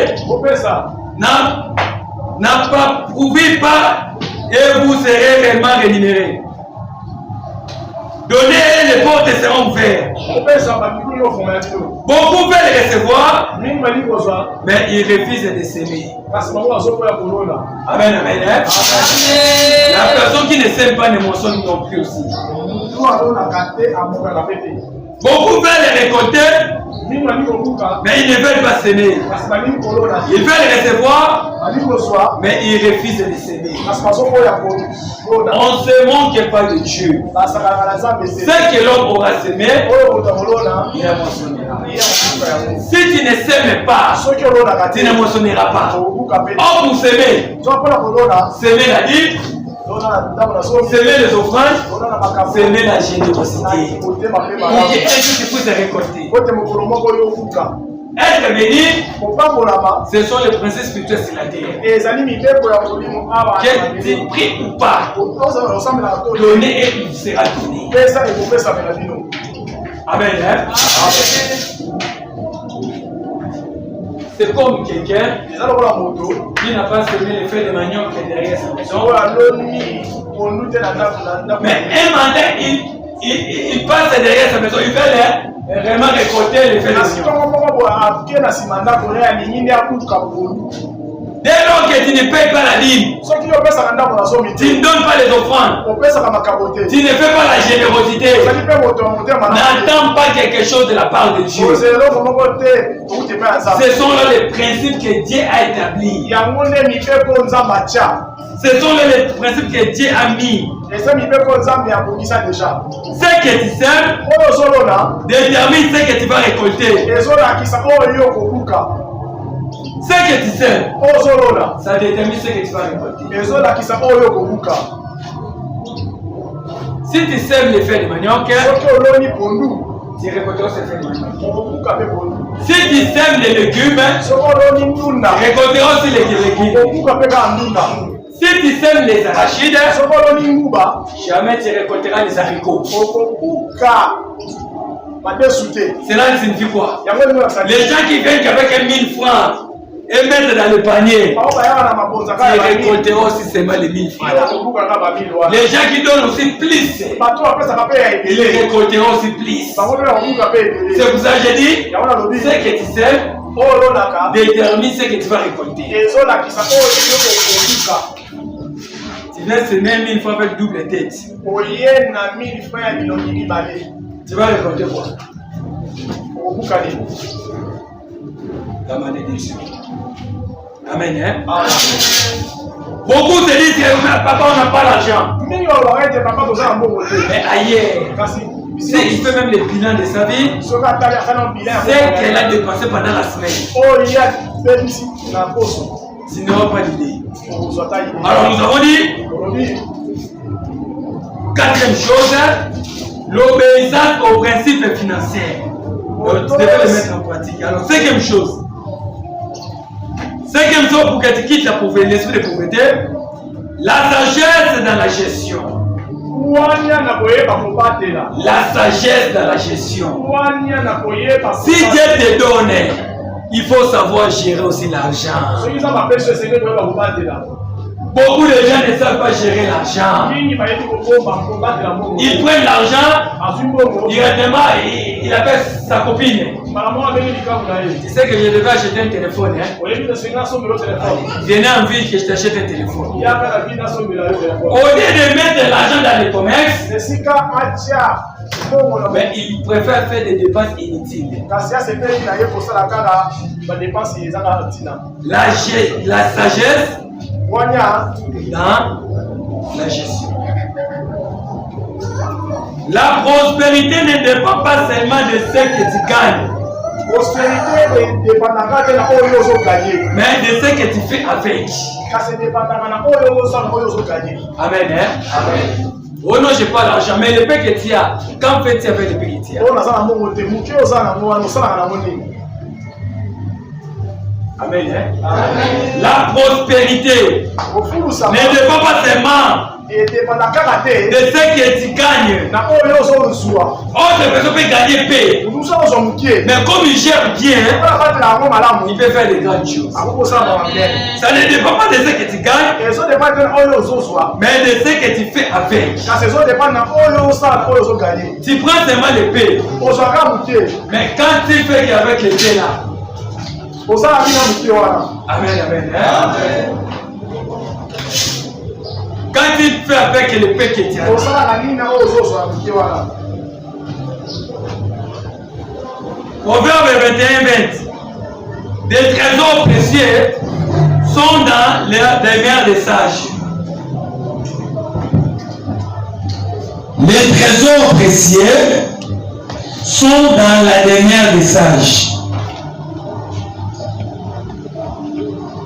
n'approuvez pas et vous serez réellement rémunérés. Donnez, les portes seront ouvertes. Beaucoup veulent les recevoir, mais ils refusent de s'aimer. Amen, amen. La personne qui ne s'aime pas ne moissonne non plus aussi. Beaucoup veulent les récolter, mais ils ne veulent pas s'aimer. Ils veulent les recevoir, mais ils refusent de s'aimer. On ne se manque pas de Dieu. Ce que l'homme aura s'aimé, il moissonnera. Si tu ne s'aimes pas, tu ne moissonneras pas. Or pour s'aimer, s'aimer la vie, s'aimer les offrandes, s'aimer la générosité. Pour que tu puisses récolter. Être béni, ce sont les principes spirituels sur la terre. Que tu pries ou pas, donner et il sera donné. Amen. C'est comme quelqu'un qui n'a pas semé les feuilles de manioc derrière sa maison. Mais un matin, il passe derrière sa maison, il fait vraiment récolter les feuilles de manioc. Dès lors que tu ne payes pas la dîme, tu ne donnes pas les offrandes, tu ne fais pas la générosité, n'attends pas quelque chose de la part de Dieu. Ce sont là les principes que Dieu a établis. Ce sont là les principes que Dieu a mis. Ce que tu sèmes détermine ce que tu vas récolter. Ce que tu sèmes, ça détermine ce que tu vas récolter. Si tu sèmes les feuilles de manioc, tu récolteras ces feuilles de manioc. Si tu sèmes les légumes, tu récolteras aussi les légumes. Si tu sèmes les arachides, jamais tu récolteras les haricots. Cela signifie quoi? Les gens qui viennent avec 1000 francs et mettre dans le panier, ils récolteront aussi seulement les 1000 francs. Les gens qui donnent aussi plus, ils récolteront aussi plus. C'est pour ça que j'ai dit, ce que tu sèmes détermine ce que tu vas récolter. Tu viens semer 1000 francs avec double tête. Tu vas récolter quoi? La malédiction. Amen. Hein? Beaucoup se disent que papa, on n'a pas l'argent. Mais ailleurs, il fait même le bilan de sa vie. C'est qu'elle a dépensé pendant la semaine. Tu n'auras pas d'idée. Alors nous avons dit, quatrième chose, l'obéissance aux principes financiers. Donc, tu devais le mettre en pratique. Alors, cinquième chose pour que tu quittes l'esprit de pauvreté, La sagesse dans la gestion. La sagesse dans la gestion. Si Dieu te donne, il faut savoir gérer aussi l'argent. Beaucoup de gens ne savent pas gérer l'argent. Ils prennent l'argent, directement, il appelle sa copine. Tu sais que je devais acheter un téléphone. Venez en ville que je t'achète un téléphone. Au lieu de mettre l'argent dans les commerces, mais il préfère faire des dépenses inutiles. La sagesse dans la gestion. La prospérité ne dépend pas seulement de ce que tu gagnes, mais de ce que tu fais avec. Amen. Amen. Oh non, je n'ai pas l'argent, mais le paix que tu as, quand fais-tu avec le paix que tu as? Amen. La prospérité ne dépend pas seulement de ce que tu gagnes. Autre personne peut gagner paix, mais comme il gère bien, il peut faire des grandes choses. Ça ne dépend pas de ce que tu gagnes, mais de ce que tu fais avec. Tu prends seulement les paix, mais quand tu fais avec les paix là, amen, amen. Quand tu fais avec le paix que tu as, Proverbe 21-20. Des trésors précieux sont dans les demeures des sages. Les trésors précieux sont dans la demeure des sages.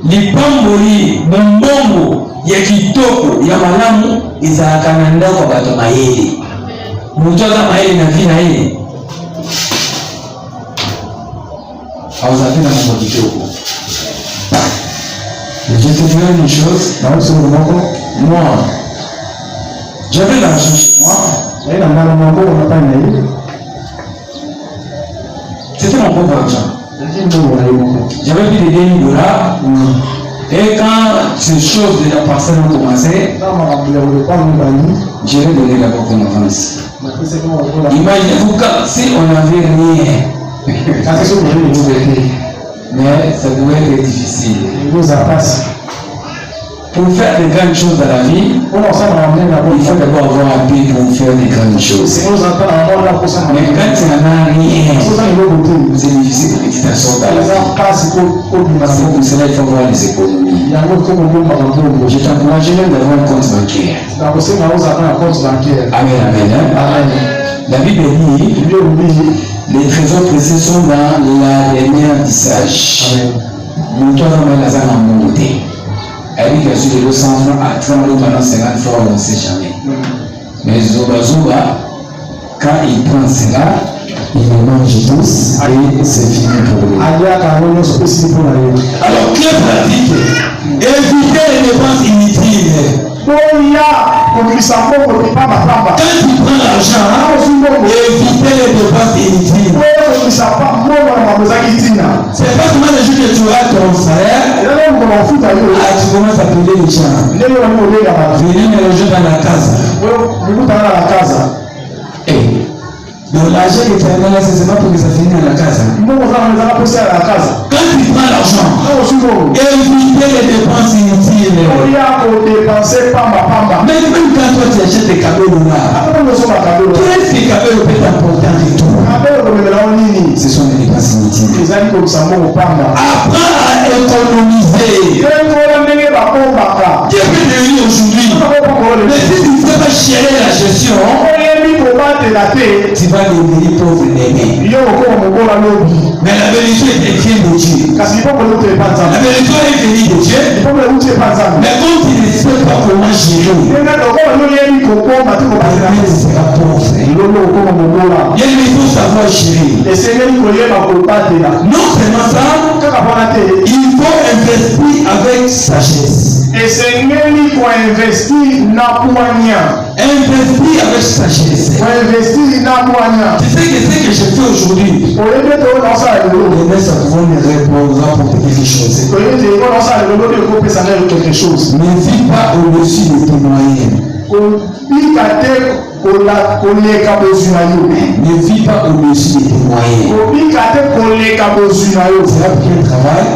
Lipamboli mombongo ya kitoko ya malamu izalaka na ndako bato mayele. Mutu aza mayele na vie na ye aozaki na mambo kitoko. Je te dirai une chose, moi j'avais l'argent chez moi, c'était mon propre argent. J'avais pris des $1000 et quand ces choses de la parcelle ont commencé, j'ai donné la porte en avance. Imaginez-vous si on n'avait rien, mais ça devait être difficile. Pour faire des grandes choses dans la vie, il faut d'abord avoir un pays pour faire des grandes choses. Mais quand tu n'en as rien, c'est difficile que tu t'en sortes dans la vie. C'est pour cela qu'il faut avoir les économies. Je t'encourage même d'avoir un compte bancaire. Amen, amen. La Bible dit, les trésors précieux sont dans la dernière du sage. Nous toi dans la zone en monté. Elle dit que sur les 200 francs à 30 euros pendant 50 fois, on ne sait jamais. Mais Zoba, quand il prend cela, il les mange tous et c'est fini pour lui. Alors, que pratique? Éviter les dépenses inutiles. Quand tu prends l'argent, éviter les dépenses inutiles. C'est pas comment les jours que tu auras ton salaire, tu commences à payer les gens. Venez me rejoindre dans la casa. Donc l'argent que tu as donné, c'est pas pour que ça finisse dans la casa. Quand tu prends l'argent, éviter les dépenses inutiles. Mais même quand toi tu achètes des cadeaux là, qu'est-ce que cadeau peut t'apporter en retour? Ce sont des dépenses inutiles. Apprends à économiser. Dieu peut te dire aujourd'hui, mais si tu ne sais pas gérer la gestion, tu vas devenir pauvre d'aimer. Mais la vérité est écrite de Dieu. La vérité est venue de Dieu. Mais quand tu ne sais pas comment gérer, tu seras pauvre. Il faut savoir gérer. Non seulement ça, il faut investir avec sagesse. Et c'est Nelly pour investir na poignard. Investir avec sagesse. Pour investir na poignard. Tu sais que ce que je fais aujourd'hui. Ça pouvait me répondre pour quelque chose. Ne vis pas au-dessus de tes moyens. Ne vis pas au-dessus de tes moyens. C'est là pour quel travail?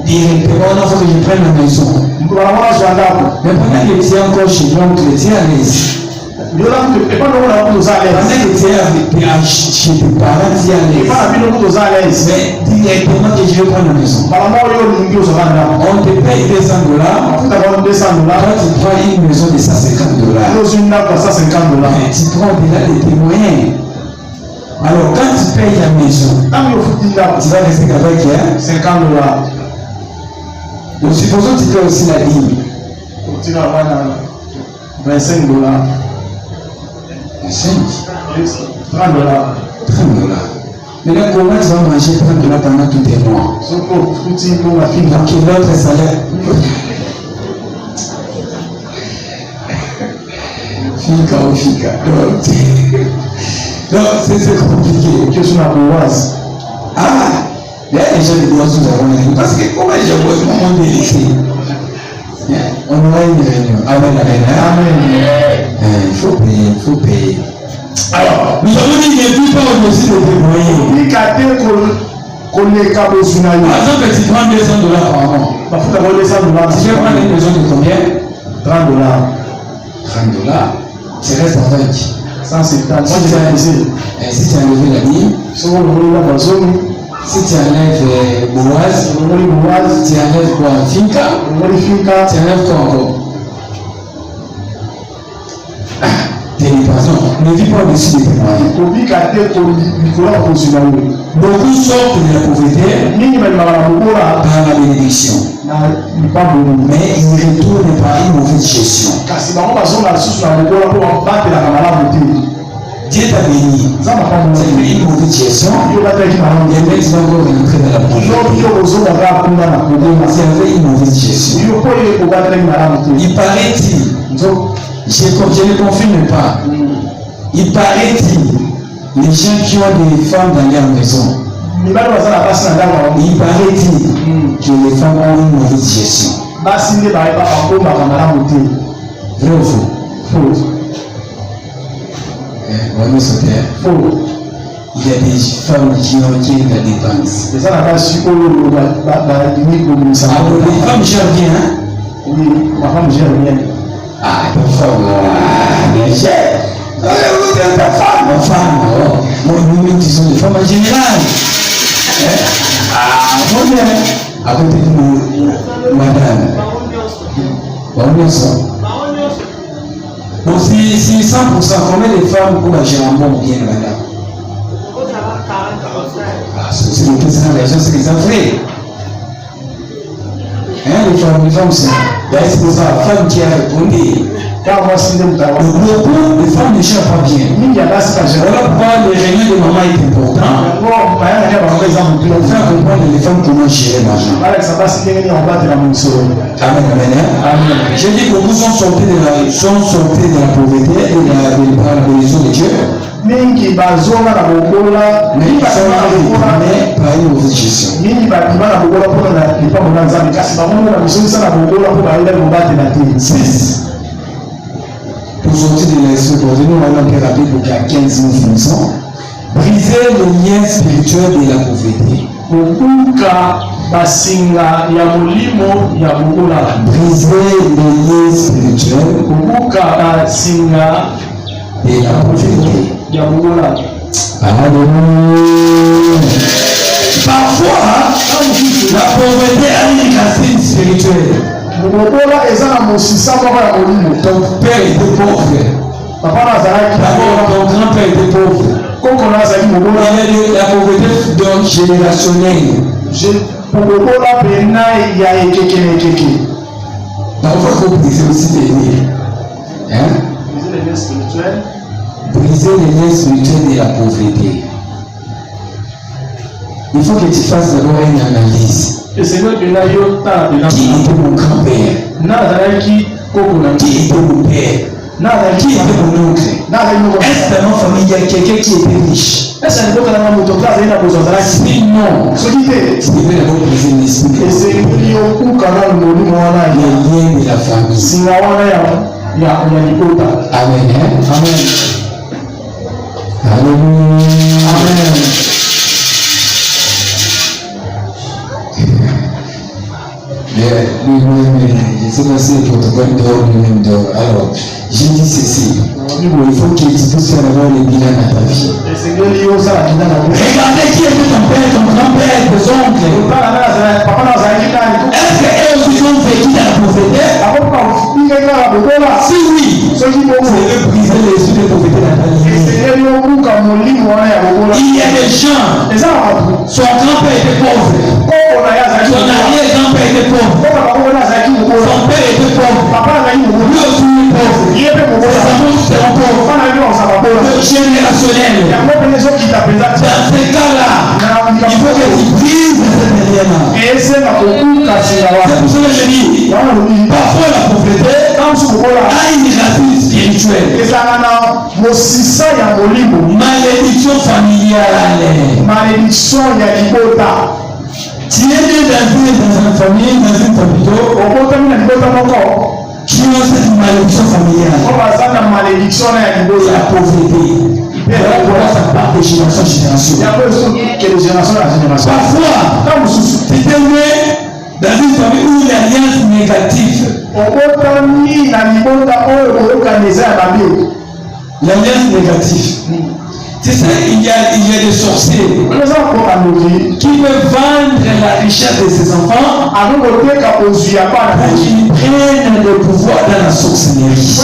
Directement, il faut que je prenne la maison. Mais pendant que tu es encore chez l'oncle, tu es à l'aise. Pendant que tu es chez tes parents, tu es à l'aise. Mais directement que je vais prendre la maison. On te paye $200. Toi, tu prends une maison de $150. Mais tu prends déjà de tes moyens. Alors, quand tu payes la maison, tu vas rester avec $50. Donc, supposons que tu fais aussi la dîme. $25. 25. $30. Mais là, comment tu vas manger $30 pendant tout tes mois? Donc, l'autre salaire. Fika. Donc, c'est compliqué. Que sur la bourgeoise. Ah! Il y a des gens qui doivent nous avoir. Parce que comment j'ai besoin de mon délicat? On aura une réunion. Amen. Il faut payer. Alors, nous avons dit ne vis pas au-dessus de tes moyens. Par exemple, tu prends $200 par mois. Si je prends une maison de combien? $30. Tu restes à 20. 150. Si tu as enlevé la dîme, si tu enlèves Boaz, tu enlèves quoi? Finca, tu enlèves quoi encore? Ne vis pas au-dessus de tes moyens. Beaucoup sortent de la pauvreté par la bénédiction. Mais ils retournent par une mauvaise gestion. Dieu t'a béni. Tu as fait une mauvaise gestion. Et maintenant tu vas encore rentrer dans la pauvreté. Tu as fait une mauvaise gestion. Il paraît-il, je ne confirme pas. Il paraît-il, les gens qui ont des femmes dans leur maison, il paraît-il que les femmes ont une mauvaise gestion. Vrai ou faux? Faux. Il y a des femmes qui ont la dépense. Les femmes gèrent bien, hein? Oui, ma femme gère bien. Ah, ta femme, elle gère. Ta femme, ma femme. Nous disons des femmes en général. Ah, mon bien. À côté de nous, madame. Bon, ça. Donc, si 100%, combien de femmes pour la génération bien, madame? Ah, c'est le président de la région, c'est les Africains. Les femmes, c'est la femme qui a répondu. Beaucoup de femmes ne cherchent pas bien. Voilà pourquoi le réunion de maman est important. Pour faire comprendre les femmes comment gérer l'argent. Amen. J'ai dit que beaucoup sont sortis de la pauvreté et de la bénédiction de Dieu. Mais ils sont arrivés par une mauvaise gestion. Pour sortir de l'explosion, nous allons faire rappeler pour qu'il y a 15 000 finissants. Briser le lien spirituel de la pauvreté. Briser le lien spirituel de la pauvreté. Parfois, la pauvreté a une racine spirituelle. Ton père était pauvre. D'abord, ton grand-père était pauvre. Il y a la pauvreté donc générationnelle. Parfois, il faut briser aussi les liens. Briser les liens spirituels de la pauvreté. Il faut que tu fasses d'abord une analyse. Le Seigneur de la Yota, qui était mon grand-père, qui était mon père, qui était mon oncle. Est-ce que dans ma famille il y a quelqu'un qui était riche? Sinon, c'est bien d'avoir brisé l'esprit. Les liens de la famille. Amen. Amen. Alléluia. Amen. Je sais pas si le protocole dort lui-même dort. Alors, j'ai dit ceci. Il faut qu'il puisse faire avoir les bilans à ta vie. Regardez qui était ton père, ton grand-père, tes oncles. Est-ce qu'eux aussi ont vécu dans la prophétie? Si oui, c'est eux briser les yeux de prophétie dans ta vie. Il y a des gens, son grand-père était pauvre. Son arrière-grand-père était pauvre. Son père était pauvre. Lui aussi est pauvre. Ses amours seront pauvres. Le générationnel. Dans ces cas-là, il faut que tu brises cette manière-là. C'est pour ça que je dis, parfois la prophétie a une racine spirituelle. Malédiction familiale. Tu es né dans une famille, dans une famille, qui ont cette malédiction familiale. La pauvreté. Voilà, ça part de génération en génération. Parfois, tu es né dans une famille où il y a l'alliance négative. L'alliance négative. Tu sais, il y a des sorciers qui veulent vendre la richesse de ses enfants pour qu'ils prennent le pouvoir dans la sorcellerie.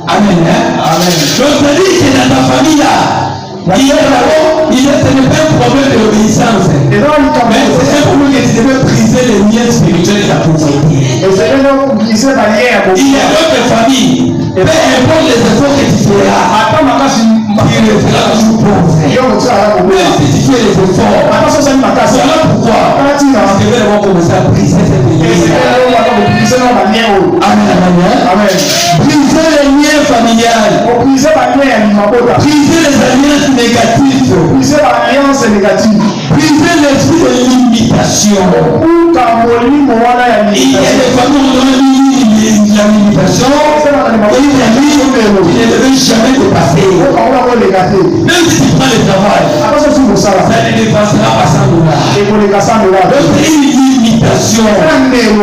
Amen. Amen. Donc, ça dit que dans ta famille là, ce n'est pas un problème d'obéissance. Mais c'est un problème que tu devais briser les liens spirituels de la pauvreté. Il y a d'autres familles. Peu importe les efforts que tu feras, tu resteras toujours pauvre. Même si tu fais les efforts, voilà pourquoi tu devais avoir commencé à briser cette lien. Amen. Amen. Briser les liens familiales. Briser les alliances négatives. Briser l'esprit de l'imitation. Il y a des familles dans la limitation. Il ne devait jamais dépasser. Même si tu prends le travail, ça ne dépassera pas 100 $. Donc c'est une limitation. Amen.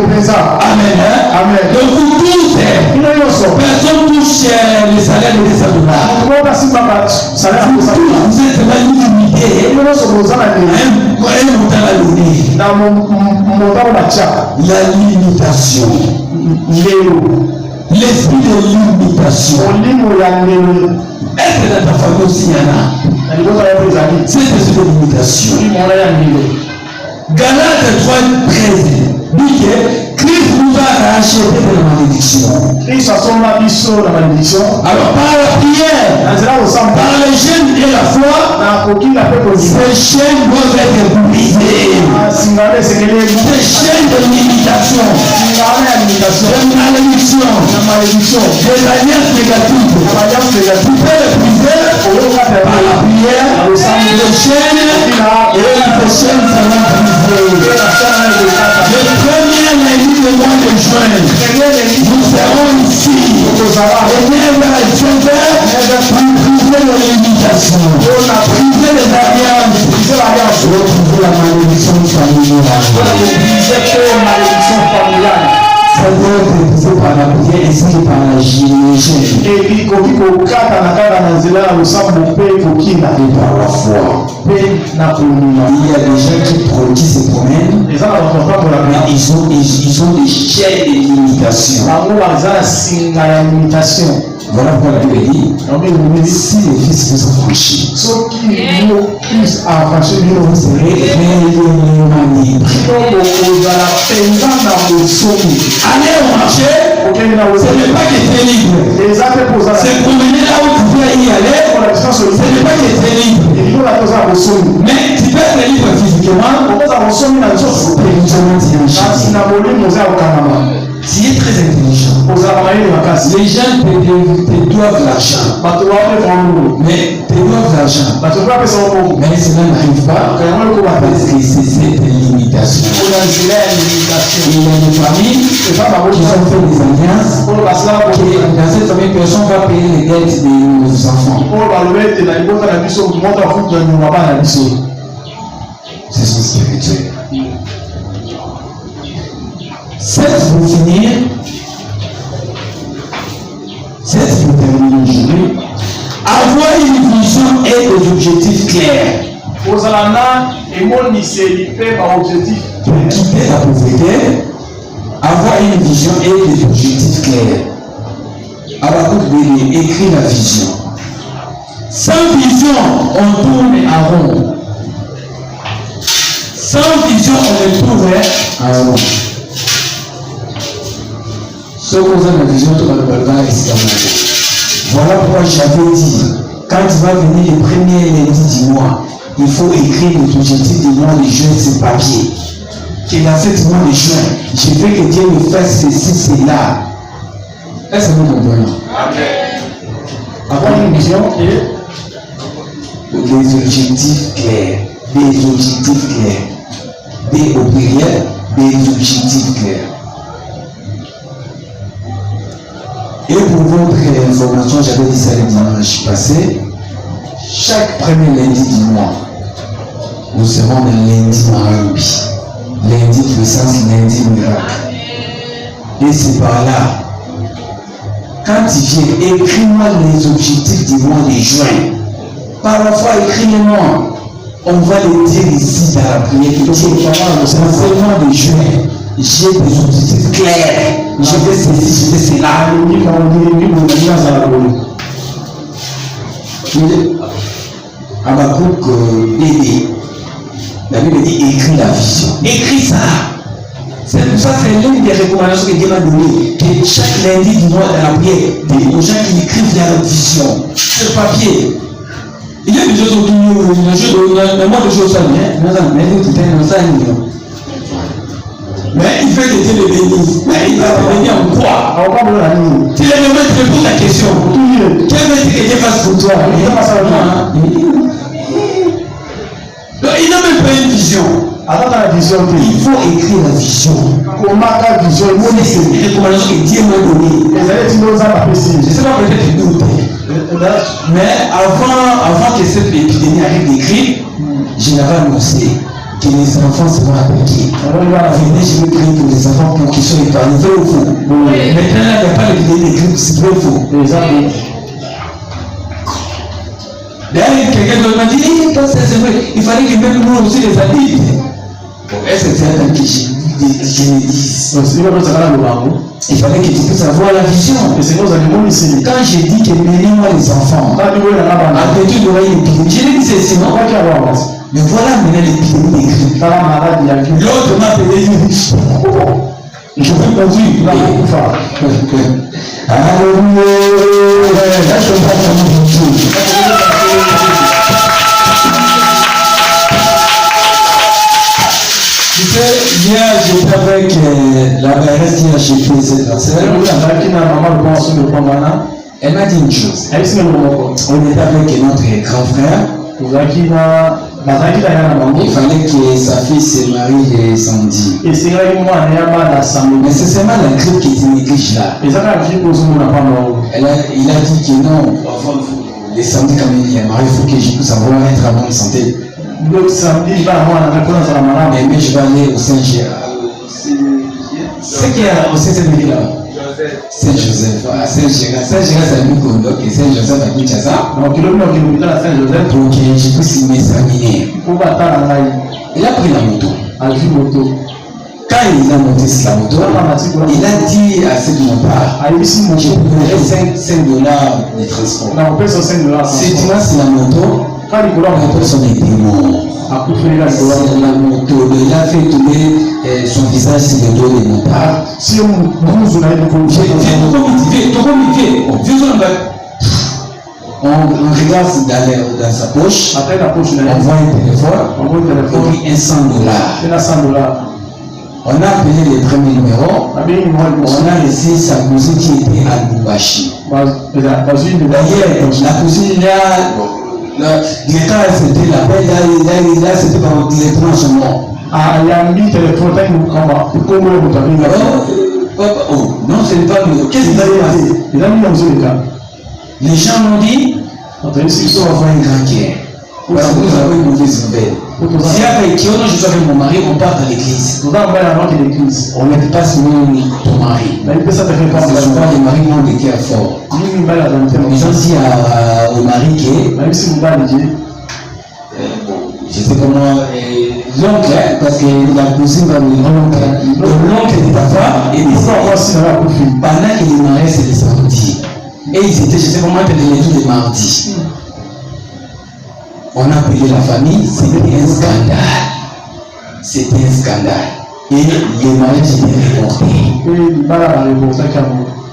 Amen. Donc vous tous, personne touche le salaire de 200 $. Vous êtes là limité. La limitation. L'esprit de limitation. Est-ce que dans ta famille aussi il y en a? C'est l'esprit de limitation. Galates 3:13 dit que Christ nous a racheté de la malédiction. Alors par la prière, par le jeûne et la foi, ces chaînes doivent être brisées. Ces chaînes de limitation, de malédiction, des alliances négatives, tu peux les briser par la prière, les chaînes et les chaînes seront brisées. Le premier lundi du mois de juin, nous serons ici. Et 9h à 15h, pour briser les limitations, briser les alliances, retrouver la malédiction familiale. Ça doit être brisé par la prière ainsi que par la hygiène. Et par la foi. Il y a des gens qui produisent ces promènes, mais ils ont des chaînes de limitation. Voilà pourquoi la Bible dit, si les fils vous affranchis, vous serez réellement libres. Aller au marché, ce n'est pas que tu es libre. C'est promener là où tu veux y aller, ce n'est pas que tu es libre. Mais tu peux être libre physiquement. Tu es très intelligent. Les gens te doivent l'argent. Mais te doivent l'argent. Mais cela n'arrive pas parce que c'est cette limitation. Il y a des familles qui ont fait des alliances. Dans cette famille, personne va payer les dettes de nos enfants. C'est son spirituel. C'est pour finir, c'est pour terminer aujourd'hui. Avoir une vision et des objectifs clairs. Pour quitter la pauvreté, avoir une vision et des objectifs clairs. Habakkuk écrit la vision. Sans vision, on tourne à rond. Sans vision, on ne tourne à rond. Ce qu'on a la vision, tout le monde va ici. Voilà pourquoi j'avais dit, quand tu vas venir le premier lundi du mois, il faut écrire les objectifs du mois de juin sur papier. Que dans ce mois de juin, je veux que Dieu me fasse ceci, cela. Est-ce que vous comprenez? Avoir une vision et des objectifs clairs. Des objectifs clairs. Des au pluriel, des objectifs clairs. Et pour votre information, j'avais dit ça le dimanche passé, chaque premier lundi du mois, nous serons dans lundi Marambi, lundi puissance, lundi miracle. Et c'est par là, quand tu viens, écris-moi les objectifs du mois de juin. Parfois, écris-les-moi. On va les dire ici dans la prière que Dieu est le mois de juin. J'ai des objectifs clairs. Je fais ceci, je fais cela. Habakkuk Bébé. La Bible dit écris la vision. Écris ça. C'est pour ça que c'est l'une des recommandations que Dieu m'a données. Que chaque lundi du mois dans la prière, aux gens qui écrivent leur vision sur papier. Il y a des choses autour de nous, mais moi des choses ça vient. Mais il fait que Dieu le bénisse. Mais il va venir en quoi? Tu les nommes, tu réponds la question. Quel veut dire que Dieu fasse pour toi? Donc il n'a même pas une vision. Il faut écrire la vision. C'est une recommandation que Dieu m'a donnée. Je ne sais pas, peut-être qu'il doute. Mais avant que cette épidémie arrive d'écrire, je l'avais annoncé que les enfants seront attaqués. Venez, je vais prier pour les enfants pour qu'ils soient épargnés. Vrai ou faux? Maintenant, il n'y a pas l'épidémie d'écrire, c'est vrai ou faux? D'ailleurs, quelqu'un m'a dit, c'est vrai, il fallait que même nous aussi les adultes. Est-ce que c'est un que je dis? Il fallait que tu puisses avoir la vision. Quand j'ai dit que menez-moi les enfants, à petit de l'oreille l'épidémie, je l'ai dit ceci, non? Mais voilà maintenant l'épidémie d'écrit. L'autre m'a appelé, je vais conduire. Hier, j'étais avec la mairesse qui a acheté cette parcelle. Elle m'a dit une chose. On était avec notre grand frère. Il fallait que sa fille se marie le samedi. Mais c'est seulement la grippe qui était néglige là. Il a dit que non, le samedi quand même il est marié, il faut que je puisse avoir être en bonne santé. Le samedi, mais je vais aller au Saint-Gérard. C'est qui est au Saint-Gérard là? Saint-Joseph. Saint-Gérard, c'est un Kondo et Saint-Joseph à Kinshasa. Donc, il a mis à Saint-Joseph pour que je puisse m'examiner. Il a pris la moto. Quand il a monté sur la moto, il a dit à cette montard, je paierai $5 de transport. C'est moi, c'est la moto. La personne est démon. La moto, il a fait tomber son visage sur le dos des montards. Si on vous a On regarde dans sa poche, on voit un téléphone, et $100. On a appelé le premier numéro, on a laissé sa cousine qui était à Lubumbashi. D'ailleurs, la cousine là, directeur a fait l'appel, là c'était par téléphone. Non, ce n'est pas le. Qu'est-ce qu'il a dit? Les gens m'ont dit, ils sont avoir une grande guerre. Parce que vous avez une mauvaise nouvelle. Si avec qui je suis avec mon mari, on part à l'église. On ne met pas seulement ton mari. Parce que souvent les maris ont des cœurs forts. Ils ont dit au mari que je sais comment l'oncle, parce que la cousine va me dire l'oncle de ta femme et pendant qu'il est marié, c'est le samedi. Et ils étaient, je sais comment appeler tous les mardis. On a appelé la famille, c'était un scandale. C'était un scandale. Et les mariages étaient reportés.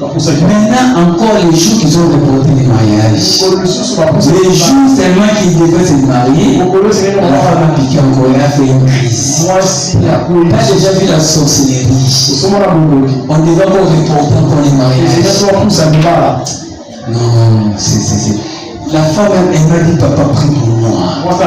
Maintenant, encore les jours qu'ils ont reporté les mariages. Les jours seulement qu'ils devaient se marier, la femme a piqué encore, elle a fait une crise. Tu as déjà vu la sorcellerie. On devait encore reporter encore les mariages. Non, c'est. La femme, elle m'a dit, papa, prie pour moi. Notre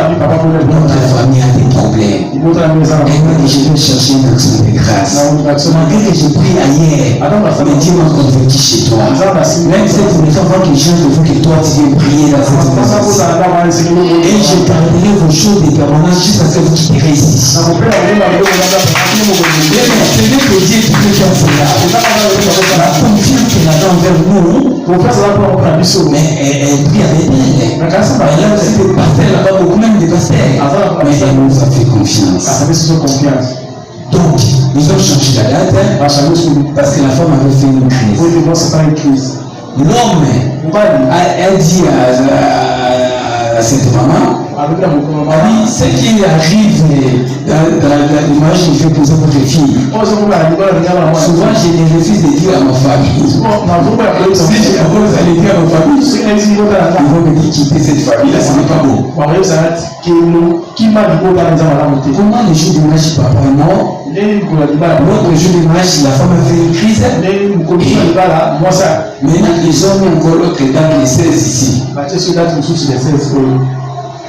famille a des problèmes. Elle m'a dit, je vais chercher une action de grâce. Malgré que j'ai pris ailleurs, mais Dieu m'a converti chez toi. Même cette maison, avant que je veux que toi, tu viennes prier dans cette maison. Et je parlerai vos choses de permanence jusqu'à ce que vous quitterez ici. Je veux que Dieu puisse faire cela. La confiance qu'elle a envers nous, mais elle prie avec elle. Elle a aussi des pasteurs là-bas, beaucoup même des pasteurs. Mais elle nous a fait confiance. Donc, ils ont changé la date parce que la femme avait fait une crise. L'homme a dit à cette maman, ce qui arrive dans l'image, il fait poser votre fille. Souvent, je les refuse de dire à ma famille. Si je commence à les dire à ma famille, ils vont me dire quitter cette famille-là, ce n'est pas beau. Comment les jours de mariage, papa est mort? L'autre jour de mariage, la femme a fait une crise. Maintenant, ils ont mis encore l'autre date, les 16 ici.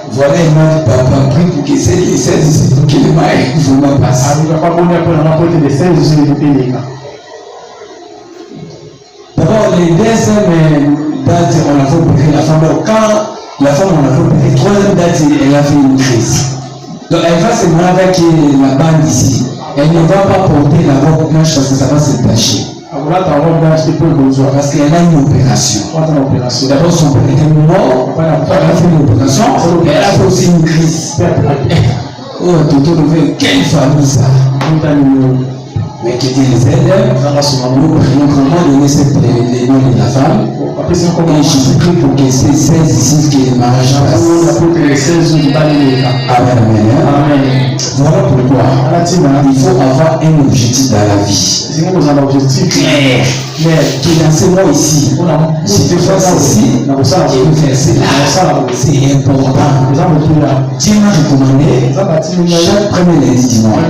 Voilà, il m'a dit, papa, prie pour que c'est les 16 ici, pour que le mariage vraiment passe. D'abord, les deuxième dates, on a fait opérer la femme. Donc, quand la femme, on a fait opérer, troisième date, elle a fait une crise. Donc, elle va se marier avec la bande ici. Elle ne va pas porter la robe blanche parce que ça va se tacher. Parce qu'elle a une opération. D'abord, son père était mort, elle a fait une opération, et elle a fait aussi une crise. Oh, Toto, quelle famille ça? Mais qui dit les aides, nous prions comment donner les noms de la femme. Et je prie pour que ces 16 ici qui est le mariage passe. Amen. Voilà pourquoi il faut avoir un objectif dans la vie. Clair. Qui est dans ce mois ici. Si tu fais ceci, je vais faire cela. C'est important. Dieu m'a recommandé chaque premier lundi du mois,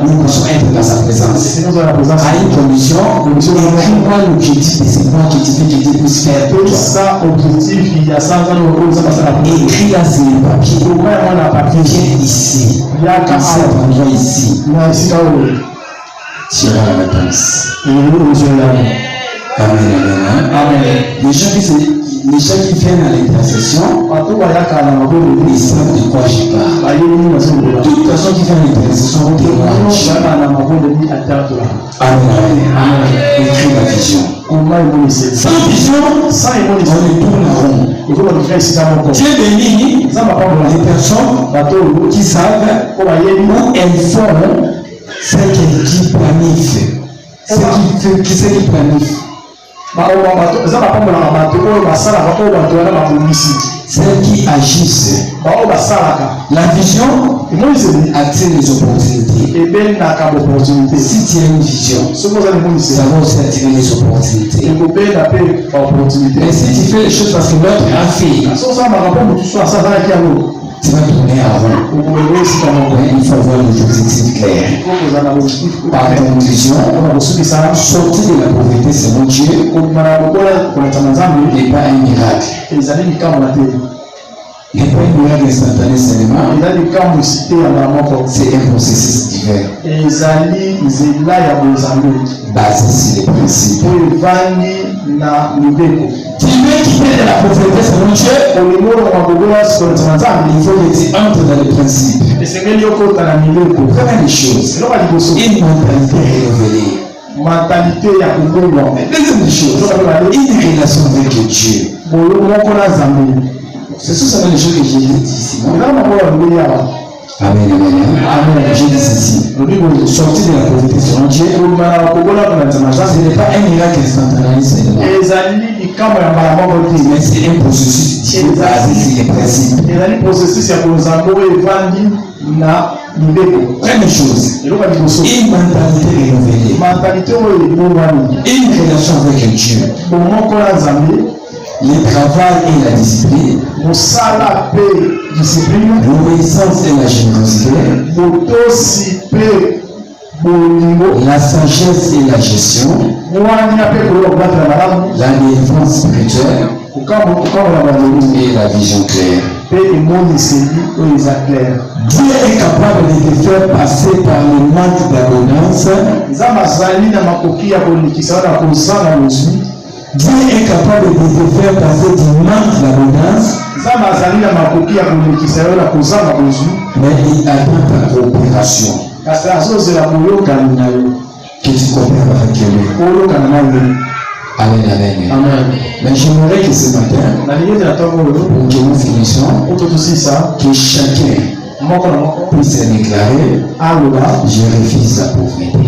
nous pouvons être dans sa présence. À une condition, écris-moi l'objectif de ce mois que tu veux que Dieu puisse faire pour toi. Écris là sur le papier. Viens ici. Cet endroit ici. Tu auras la réponse. Amen. Les gens qui viennent à l'intercession, ils savent de quoi je parle. Toute personne qui vient à l'intercession témoigne. Amen. Écris la vision. Sans vision, on est tourne en rond. Dieu bénit les personnes qui savent où elles font ce qui planifient. Ce qui planifie. celles qui agissent. La vision attire les opportunités. Si tu as une vision, ça va aussi attirer les opportunités. Mais si tu fais les choses parce que l'autre a fait, tu vas tourner avant. Il faut avoir des objectifs clairs. Par conclusion, sortir de la pauvreté selon Dieu n'est pas un miracle. Il n'y a pas une miracle instantané seulement. C'est un processus divers. Basé sur les principes. Tu veux quitter de la pauvreté selon Dieu, il faut que tu entres dans les principes. Première des choses, une mentalité révélée. Deuxième des choses, une relation avec Dieu. C'est tout ça les choses que j'ai dit ici. Amen, amen. Amen. J'ai dit ceci. Sortir de la pauvreté selon Dieu, ce n'est pas un miracle instantané seulement. Mais c'est un processus basé sur les principes. Première chose, une mentalité rénovée. Une relation avec Dieu. Le travail et la discipline, l'obéissance et la générosité, la sagesse et la gestion, la défense spirituelle et la vision claire. Dieu est capable de te faire passer par le manque d'abondance. Dieu est capable de te faire passer du manque d'abondance, mais il attend ta coopération. Que tu coopères avec lui. Amen, amen. Amen. Mais j'aimerais que ce matin, pour que nous finissions, que chacun puisse déclarer, je refuse la pauvreté.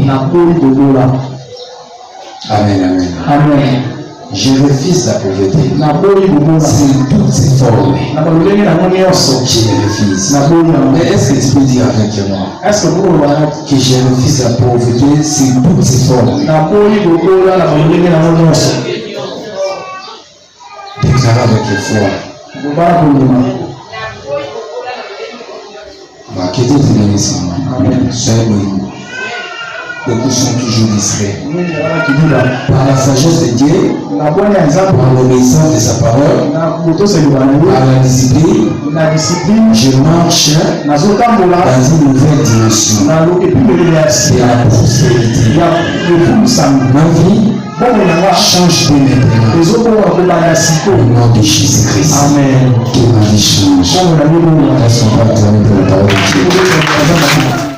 Amen, amen. Amen. Je refuse la pauvreté. C'est toutes ces formes. Je les refuse. Mais est-ce que tu peux dire avec moi que je refuse la pauvreté c'est toutes ces formes? Déclare avec foi. Que Dieu te bénisse. Soyez bénis. Beaucoup sont toujours distraits. Par la sagesse de Dieu, par l'obéissance de sa parole, par la discipline, je marche dans une nouvelle dimension. C'est la prospérité. Ma vie change de maintenant. Au nom de Jésus-Christ. Amen. Que ma vie change. Laissons pas pour la parole de Dieu.